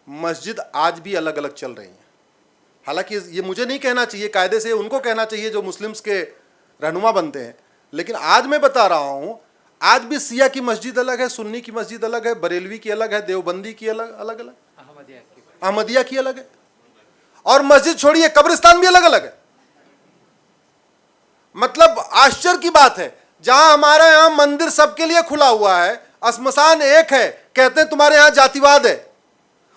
मस्जिद आज भी अलग अलग चल रही हैं। हालांकि ये मुझे नहीं कहना चाहिए, कायदे से उनको कहना चाहिए जो मुस्लिम्स के रहनुमा बनते हैं, लेकिन आज मैं बता रहा हूं, आज भी सिया की मस्जिद अलग है, सुन्नी की मस्जिद अलग है, बरेलवी की अलग है, देवबंदी की अलग अलग, अहमदिया की अलग है, और मस्जिद छोड़िए कब्रिस्तान भी अलग अलग है। मतलब आश्चर्य की बात है, जहां हमारे यहां मंदिर सबके लिए खुला हुआ है, स्मशान एक है, कहते हैं तुम्हारे यहां जातिवाद है,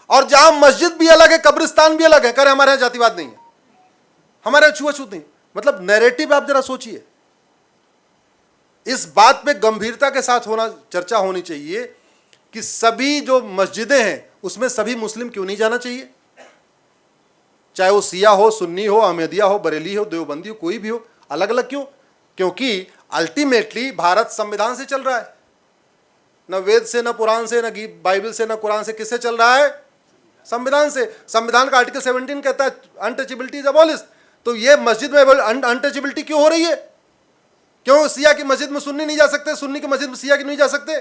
और जहां मस्जिद भी अलग है, कब्रिस्तान भी अलग है, कह रहे हमारे यहां जातिवाद नहीं है, हमारे यहां छुआछूत नहीं। मतलब नैरेटिव आप जरा सोचिए, इस बात पे गंभीरता के साथ चर्चा होनी चाहिए कि सभी जो मस्जिदें हैं उसमें सभी मुस्लिम क्यों नहीं जाना चाहिए, चाहे वो सिया हो, सुन्नी हो, अहमदिया हो, बरेली हो, देवबंदी हो, कोई भी हो, अलग अलग क्यों? क्योंकि अल्टीमेटली भारत संविधान से चल रहा है, न वेद से, न पुराण से, न बाइबल से, न कुरान से, किससे चल रहा है? संविधान से। संविधान का आर्टिकल 17 कहता है अनटचेबिलिटी इज अबॉलिश्ड। तो ये मस्जिद में अनटचेबिलिटी क्यों हो रही है? क्यों सिया की मस्जिद में सुन्नी नहीं जा सकते, सुन्नी की मस्जिद में सिया की नहीं जा सकते?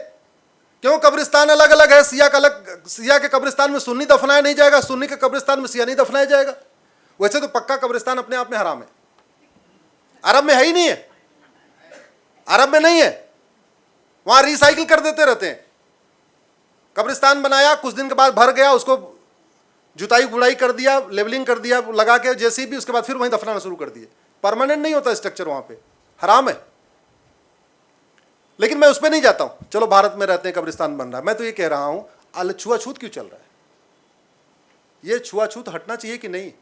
क्यों कब्रिस्तान अलग अलग है? सिया का अलग, सिया के कब्रिस्तान में सुन्नी दफनाया नहीं जाएगा, सुन्नी के कब्रिस्तान में सिया नहीं दफनाया जाएगा। वैसे तो पक्का कब्रिस्तान अपने आप में हराम है, अरब में है ही नहीं है, अरब में नहीं है, वहां रिसाइकिल कर देते रहते हैं। कब्रिस्तान बनाया, कुछ दिन के बाद भर गया, उसको जुताई गुड़ाई कर दिया, लेवलिंग कर दिया लगा के जेसीबी, उसके बाद फिर वहीं दफनाना शुरू कर दिए। परमानेंट नहीं होता स्ट्रक्चर वहां पे, हराम है। लेकिन मैं उस पर नहीं जाता हूं, चलो भारत में रहते हैं, कब्रिस्तान बन रहा है। मैं तो ये कह रहा हूं छुआछूत क्यों चल रहा है? ये छुआछूत हटना चाहिए कि नहीं?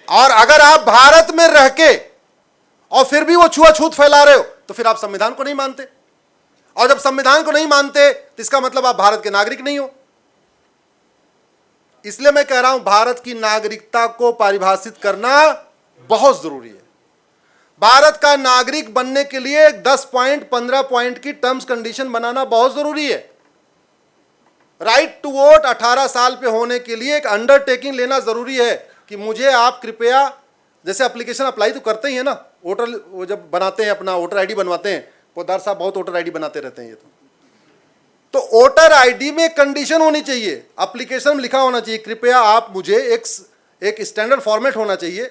और अगर आप भारत में रह के और फिर भी वो छुआछूत फैला रहे हो तो फिर आप संविधान को नहीं मानते, और जब संविधान को नहीं मानते तो इसका मतलब आप भारत के नागरिक नहीं हो। इसलिए मैं कह रहा हूं भारत की नागरिकता को परिभाषित करना बहुत जरूरी है। भारत का नागरिक बनने के लिए 10 पॉइंट 15 पॉइंट की टर्म्स कंडीशन बनाना बहुत जरूरी है। राइट टू वोट 18 साल पे होने के लिए एक अंडरटेकिंग लेना जरूरी है कि मुझे आप कृपया, जैसे एप्लीकेशन अप्लाई तो करते ही है ना, वोटर वो जब बनाते हैं अपना वोटर आईडी बनवाते हैं, पोदार साहब बहुत वोटर आईडी बनाते रहते हैं ये तो वोटर आईडी में कंडीशन होनी चाहिए, एप्लीकेशन में लिखा होना चाहिए कृपया आप मुझे एक स्टैंडर्ड फॉर्मेट होना चाहिए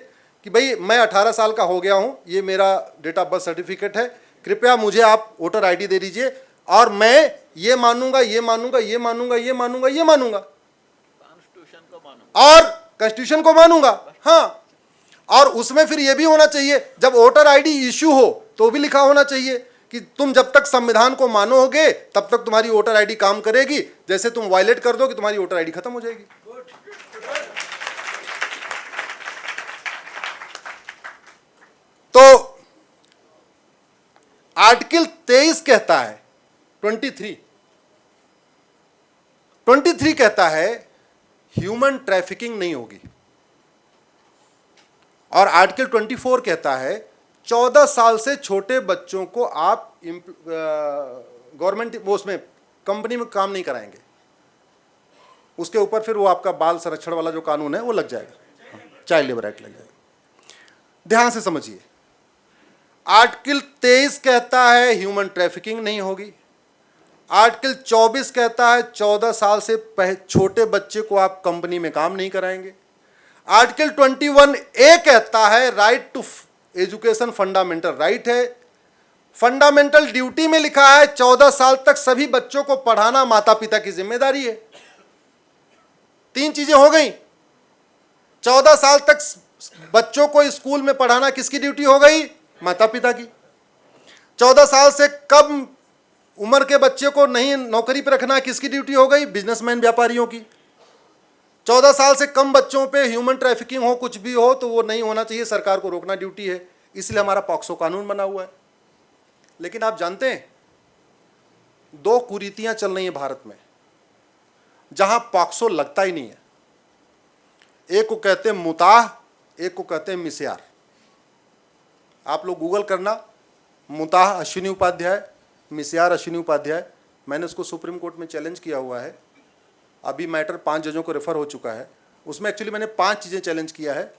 कि भाई मैं 18 साल का हो गया हूं, ये मेरा डेट ऑफ बर्थ सर्टिफिकेट है, कृपया मुझे आप वोटर आईडी दे दीजिए और मैं ये मानूंगा, ये मानूंगा, ये मानूंगा, ये मानूंगा, ये मानूंगा, और कॉन्स्टिट्यूशन को मानूंगा। हाँ, और उसमें फिर ये भी होना चाहिए जब वोटर आईडी इश्यू हो तो भी लिखा होना चाहिए कि तुम जब तक संविधान को मानोगे तब तक तुम्हारी वोटर आईडी काम करेगी, जैसे तुम वायलेट कर दो कि तुम्हारी वोटर आईडी खत्म हो जाएगी। तो आर्टिकल 23 कहता है 23 कहता है ह्यूमन ट्रैफिकिंग नहीं होगी, और आर्टिकल 24 कहता है 14 साल से छोटे बच्चों को आप गवर्नमेंट वो उसमें कंपनी में काम नहीं कराएंगे, उसके ऊपर फिर वो आपका बाल संरक्षण वाला जो कानून है वो लग जाएगा, चाइल्ड लेबर एक्ट लग जाएगा। ध्यान से समझिए, आर्टिकल 23 कहता है ह्यूमन ट्रैफिकिंग नहीं होगी, आर्टिकल 24 कहता है 14 साल से छोटे बच्चे को आप कंपनी में काम नहीं कराएंगे, आर्टिकल 21A कहता है right to education fundamental right है, फंडामेंटल ड्यूटी में लिखा है 14 साल तक सभी बच्चों को पढ़ाना माता पिता की जिम्मेदारी है। 3 चीजें हो गई, 14 साल तक बच्चों को स्कूल में पढ़ाना किसकी ड्यूटी हो गई? माता पिता की। 14 साल से कम उम्र के बच्चे को नहीं नौकरी पर रखना किसकी ड्यूटी हो गई? बिजनेसमैन व्यापारियों की। 14 साल से कम बच्चों पे ह्यूमन ट्रैफिकिंग हो, कुछ भी हो तो वो नहीं होना चाहिए, सरकार को रोकना ड्यूटी है, इसलिए हमारा पॉक्सो कानून बना हुआ है। लेकिन आप जानते हैं 2 कुरीतियां चल रही हैं भारत में जहां पॉक्सो लगता ही नहीं है। एक को कहते हैं मुताह, एक को कहते हैं मिस्यार। आप लोग गूगल करना, मुताह अश्विनी उपाध्याय, मिस्यार अश्विनी उपाध्याय। मैंने उसको सुप्रीम कोर्ट में चैलेंज किया हुआ है, अभी मैटर 5 जजों को रेफर हो चुका है। उसमें एक्चुअली मैंने 5 चीज़ें चैलेंज किया है।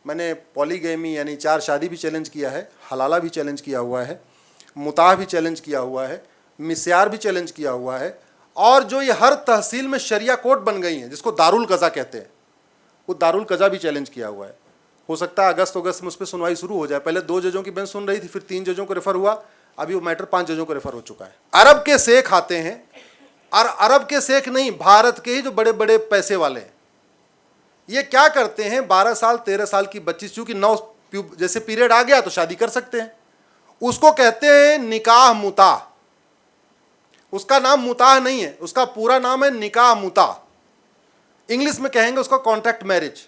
मैंने पॉलीगैमी यानी 4 शादी भी चैलेंज किया है, हलाला भी चैलेंज किया हुआ है, मुताह भी चैलेंज किया हुआ है, मिस्यार भी चैलेंज किया हुआ है, और जो ये हर तहसील में शरिया कोर्ट बन गई हैं जिसको दारुल कज़ा कहते हैं, वो दारुल कज़ा भी चैलेंज किया हुआ है। हो सकता है अगस्त में उस पर सुनवाई शुरू हो जाए। पहले 2 जजों की बेंच सुन रही थी, फिर 3 जजों को रेफर हुआ, अभी वो मैटर 5 जजों को रेफर हो चुका है। अरब के शेख आते हैं, और अरब के शेख नहीं, भारत के ही जो बड़े बड़े पैसे वाले हैं, ये क्या करते हैं 12 साल 13 साल की बच्ची, चूंकि 9 जैसे पीरियड आ गया तो शादी कर सकते हैं, उसको कहते हैं निकाह मुताह। उसका नाम मुताह नहीं है, उसका पूरा नाम है निकाह मुताह। इंग्लिश में कहेंगे उसको कॉन्ट्रैक्ट मैरिज।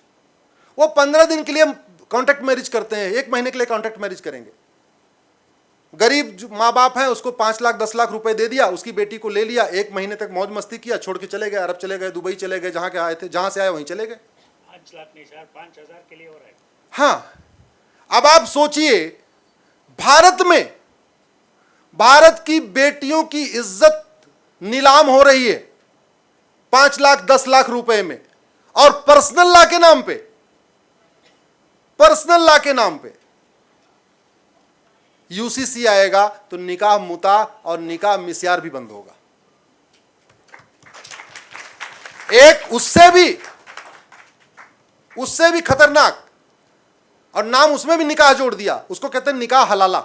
वो 15 दिन के लिए कॉन्ट्रैक्ट मैरिज करते हैं, 1 महीने के लिए कॉन्ट्रैक्ट मैरिज करेंगे। गरीब माँ बाप हैं, उसको 5 लाख 10 लाख रुपए दे दिया, उसकी बेटी को ले लिया, 1 महीने तक मौज मस्ती किया, छोड़ के चले गए, अरब चले गए, दुबई चले गए, जहां के आए थे, जहां से आए वहीं चले गए। 5 लाख नहीं सर, 5,000 के लिए हो रहा है। हाँ, अब आप सोचिए, भारत की बेटियों की इज्जत नीलाम हो रही है 5 लाख 10 लाख रुपए में, और पर्सनल लॉ के नाम पे, पर्सनल लॉ के नाम पे यूसीसी आएगा तो निकाह मुता और निकाह मिस्यार भी बंद होगा। एक उससे भी खतरनाक, और नाम उसमें भी निकाह जोड़ दिया, उसको कहते हैं निकाह हलाला।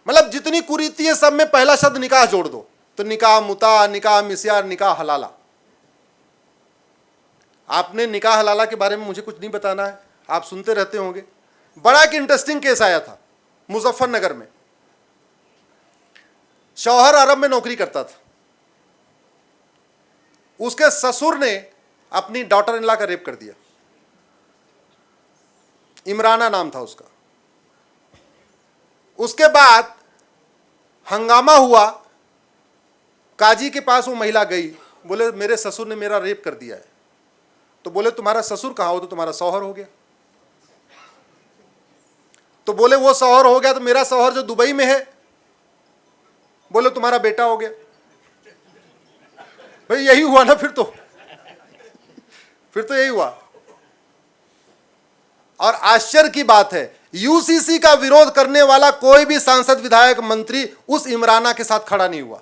मतलब जितनी कुरीति है सब में पहला शब्द निकाह जोड़ दो तो निकाह मुता, निकाह मिस्यार, निकाह हलाला। आपने निकाह हलाला के बारे में मुझे कुछ नहीं बताना है, आप सुनते रहते होंगे। बड़ा एक इंटरेस्टिंग केस आया था मुजफ्फरनगर में। शौहर अरब में नौकरी करता था, उसके ससुर ने अपनी डॉटर इन लॉ का रेप कर दिया। इमराना नाम था उसका। उसके बाद हंगामा हुआ, काजी के पास वो महिला गई, बोले मेरे ससुर ने मेरा रेप कर दिया है। तो बोले तुम्हारा ससुर कहाँ हो? तो तुम्हारा शौहर हो गया। तो बोले वो शौहर हो गया तो मेरा शौहर जो दुबई में है? बोले तुम्हारा बेटा हो गया। भाई यही हुआ ना, फिर तो यही हुआ। और आश्चर्य की बात है, यूसीसी का विरोध करने वाला कोई भी सांसद, विधायक, मंत्री उस इमराना के साथ खड़ा नहीं हुआ।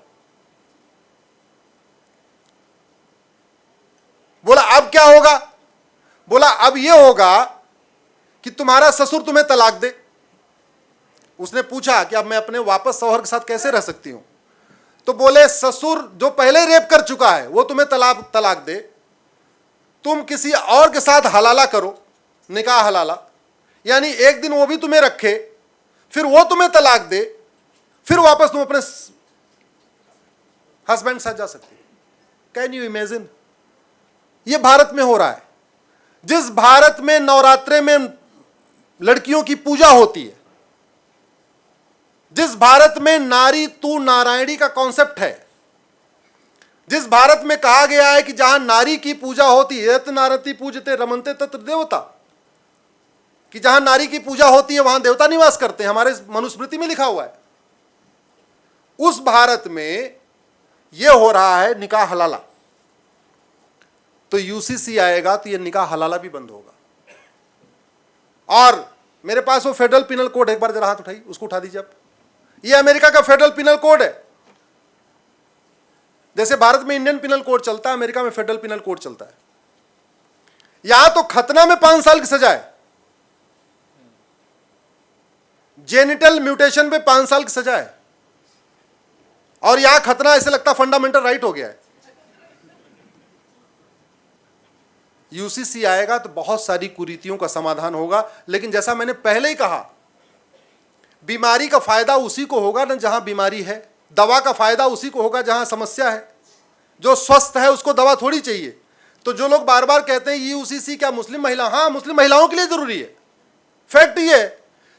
बोला अब क्या होगा? बोला अब यह होगा कि तुम्हारा ससुर तुम्हें तलाक दे। उसने पूछा कि अब मैं अपने वापस शौहर के साथ कैसे रह सकती हूं? तो बोले ससुर जो पहले रेप कर चुका है वो तुम्हें तलाक दे, तुम किसी और के साथ हलाला करो, निकाह हलाला, यानी एक दिन वो भी तुम्हें रखे, फिर वो तुम्हें तलाक दे, फिर वापस तुम अपने हस्बैंड के साथ जा सकते हो। Can you imagine? ये भारत में हो रहा है। जिस भारत में नवरात्रे में लड़कियों की पूजा होती है, जिस भारत में नारी तू नारायणी का कॉन्सेप्ट है, जिस भारत में कहा गया है कि जहां नारी की पूजा होती है, यत नारति पूजते रमनते तत्र देवता, कि जहां नारी की पूजा होती है वहां देवता निवास करते हैं, हमारे मनुस्मृति में लिखा हुआ है। उस भारत में यह हो रहा है निकाह हलाला। तो यूसीसी आएगा तो यह निकाह हलाला भी बंद होगा। और मेरे पास वो फेडरल पिनल कोड, एक बार जरा हाथ उठाइए, उसको उठा दीजिए आप। ये अमेरिका का फेडरल पिनल कोड है। जैसे भारत में इंडियन पिनल कोड चलता है, अमेरिका में फेडरल पिनल कोड चलता है। यहां तो खतना में 5 साल की सजा है, जेनिटल म्यूटेशन पे 5 साल की सजा है, और यहां खतना ऐसे लगता फंडामेंटल राइट हो गया है। यूसीसी आएगा तो बहुत सारी कुरीतियों का समाधान होगा। लेकिन जैसा मैंने पहले ही कहा, बीमारी का फायदा उसी को होगा ना जहां बीमारी है, दवा का फायदा उसी को होगा जहां समस्या है। जो स्वस्थ है उसको दवा थोड़ी चाहिए। तो जो लोग बार बार कहते हैं यूसीसी क्या मुस्लिम महिला, हाँ मुस्लिम महिलाओं के लिए जरूरी है। फैक्ट ये,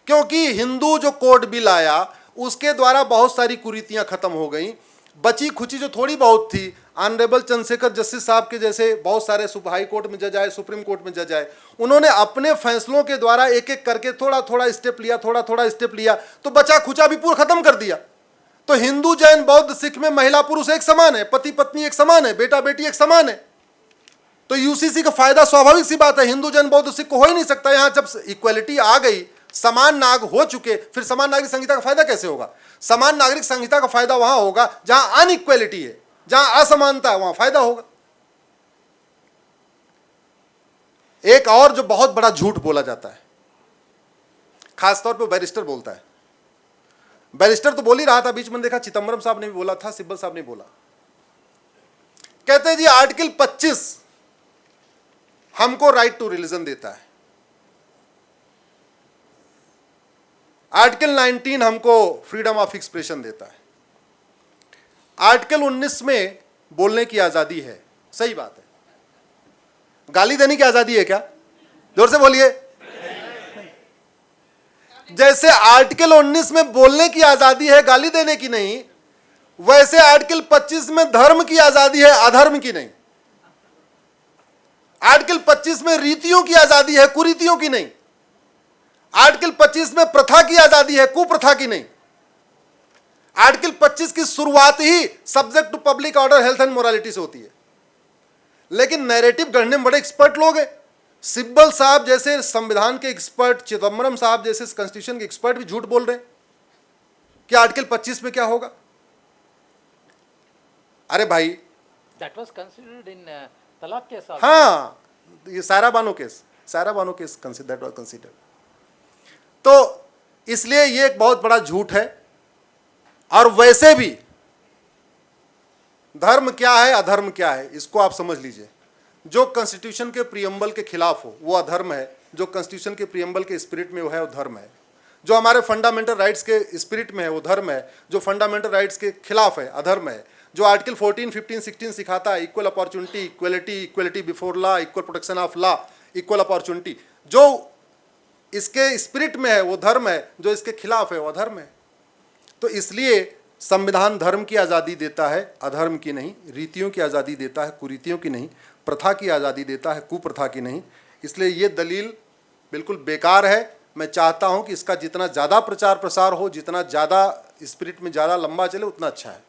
क्योंकि हिंदू जो कोड बिल आया उसके द्वारा बहुत सारी कुरीतियां खत्म हो गई। बची खुची जो थोड़ी बहुत थी, ऑनरेबल चंद्रशेखर जस्टिस साहब के जैसे बहुत सारे हाई कोर्ट में जज आए, सुप्रीम कोर्ट में जज आए, उन्होंने अपने फैसलों के द्वारा एक एक करके थोड़ा थोड़ा स्टेप लिया, थोड़ा थोड़ा स्टेप लिया, तो बचा खुचा भी पूरा खत्म कर दिया। तो हिंदू, जैन, बौद्ध, सिख में महिला पुरुष एक समान है, पति पत्नी एक समान है, बेटा बेटी एक समान है। तो यूसीसी का फायदा स्वाभाविक सी बात है, हिंदू, जैन, बौद्ध, सिख को हो ही नहीं सकता। यहां जब इक्वलिटी आ गई, समान नाग हो चुके, फिर समान नागरिक संहिता का फायदा कैसे होगा? समान नागरिक संहिता का फायदा वहां होगा जहां अनइक्वलिटी है, जहां असमानता है, वहां फायदा होगा। एक और जो बहुत बड़ा झूठ बोला जाता है, खासतौर पे बैरिस्टर बोलता है। बैरिस्टर तो बोल ही रहा था, बीच में देखा चिदम्बरम साहब ने भी बोला था, सिब्बल साहब ने बोला। कहते हैं जी आर्टिकल 25 हमको राइट टू रिलीजन देता है, आर्टिकल 19 हमको फ्रीडम ऑफ एक्सप्रेशन देता है, आर्टिकल 19 में बोलने की आजादी है। सही बात है। गाली देने की आजादी है क्या? जोर से बोलिए। जैसे आर्टिकल 19 में बोलने की आजादी है, गाली देने की नहीं, वैसे आर्टिकल 25 में धर्म की आजादी है, अधर्म की नहीं। आर्टिकल 25 में रीतियों की आजादी है, कुरीतियों की नहीं। आर्टिकल 25 में प्रथा की आजादी है, कुप्रथा की नहीं। आर्टिकल 25 की शुरुआत ही subject to public order, health and morality से होती है। लेकिन नैरेटिव गढ़ने में बड़े एक्सपर्ट लोग हैं। सिब्बल साहब जैसे संविधान के एक्सपर्ट, चिदम्बरम साहब जैसे कॉन्स्टिट्यूशन के एक्सपर्ट भी झूठ बोल रहे हैं कि आर्टिकल 25 में क्या होगा। अरे भाई, That was considered in तलाक केस also. हाँ, ये सारा Bano case that was considered. तो इसलिए ये एक बहुत बड़ा झूठ है। और वैसे भी धर्म क्या है, अधर्म क्या है, इसको आप समझ लीजिए। जो कॉन्स्टिट्यूशन के प्रियम्बल के खिलाफ हो वो अधर्म है, जो कॉन्स्टिट्यूशन के प्रियम्बल के स्पिरिट में वो है वो धर्म है। जो हमारे फंडामेंटल राइट्स के स्पिरिट में है वो धर्म है, जो फंडामेंटल राइट्स के खिलाफ है अधर्म है। जो आर्टिकल 14, 15, 16 सिखाता है equal opportunity, equality before law, equal protection of law, equal opportunity, जो इसके स्पिरिट में है वो धर्म है, जो इसके खिलाफ है वो अधर्म है। तो इसलिए संविधान धर्म की आज़ादी देता है, अधर्म की नहीं। रीतियों की आज़ादी देता है, कुरीतियों की नहीं। प्रथा की आज़ादी देता है, कुप्रथा की नहीं। इसलिए ये दलील बिल्कुल बेकार है। मैं चाहता हूँ कि इसका जितना ज़्यादा प्रचार प्रसार हो, जितना ज़्यादा स्पिरिट में ज़्यादा लंबा चले, उतना अच्छा है।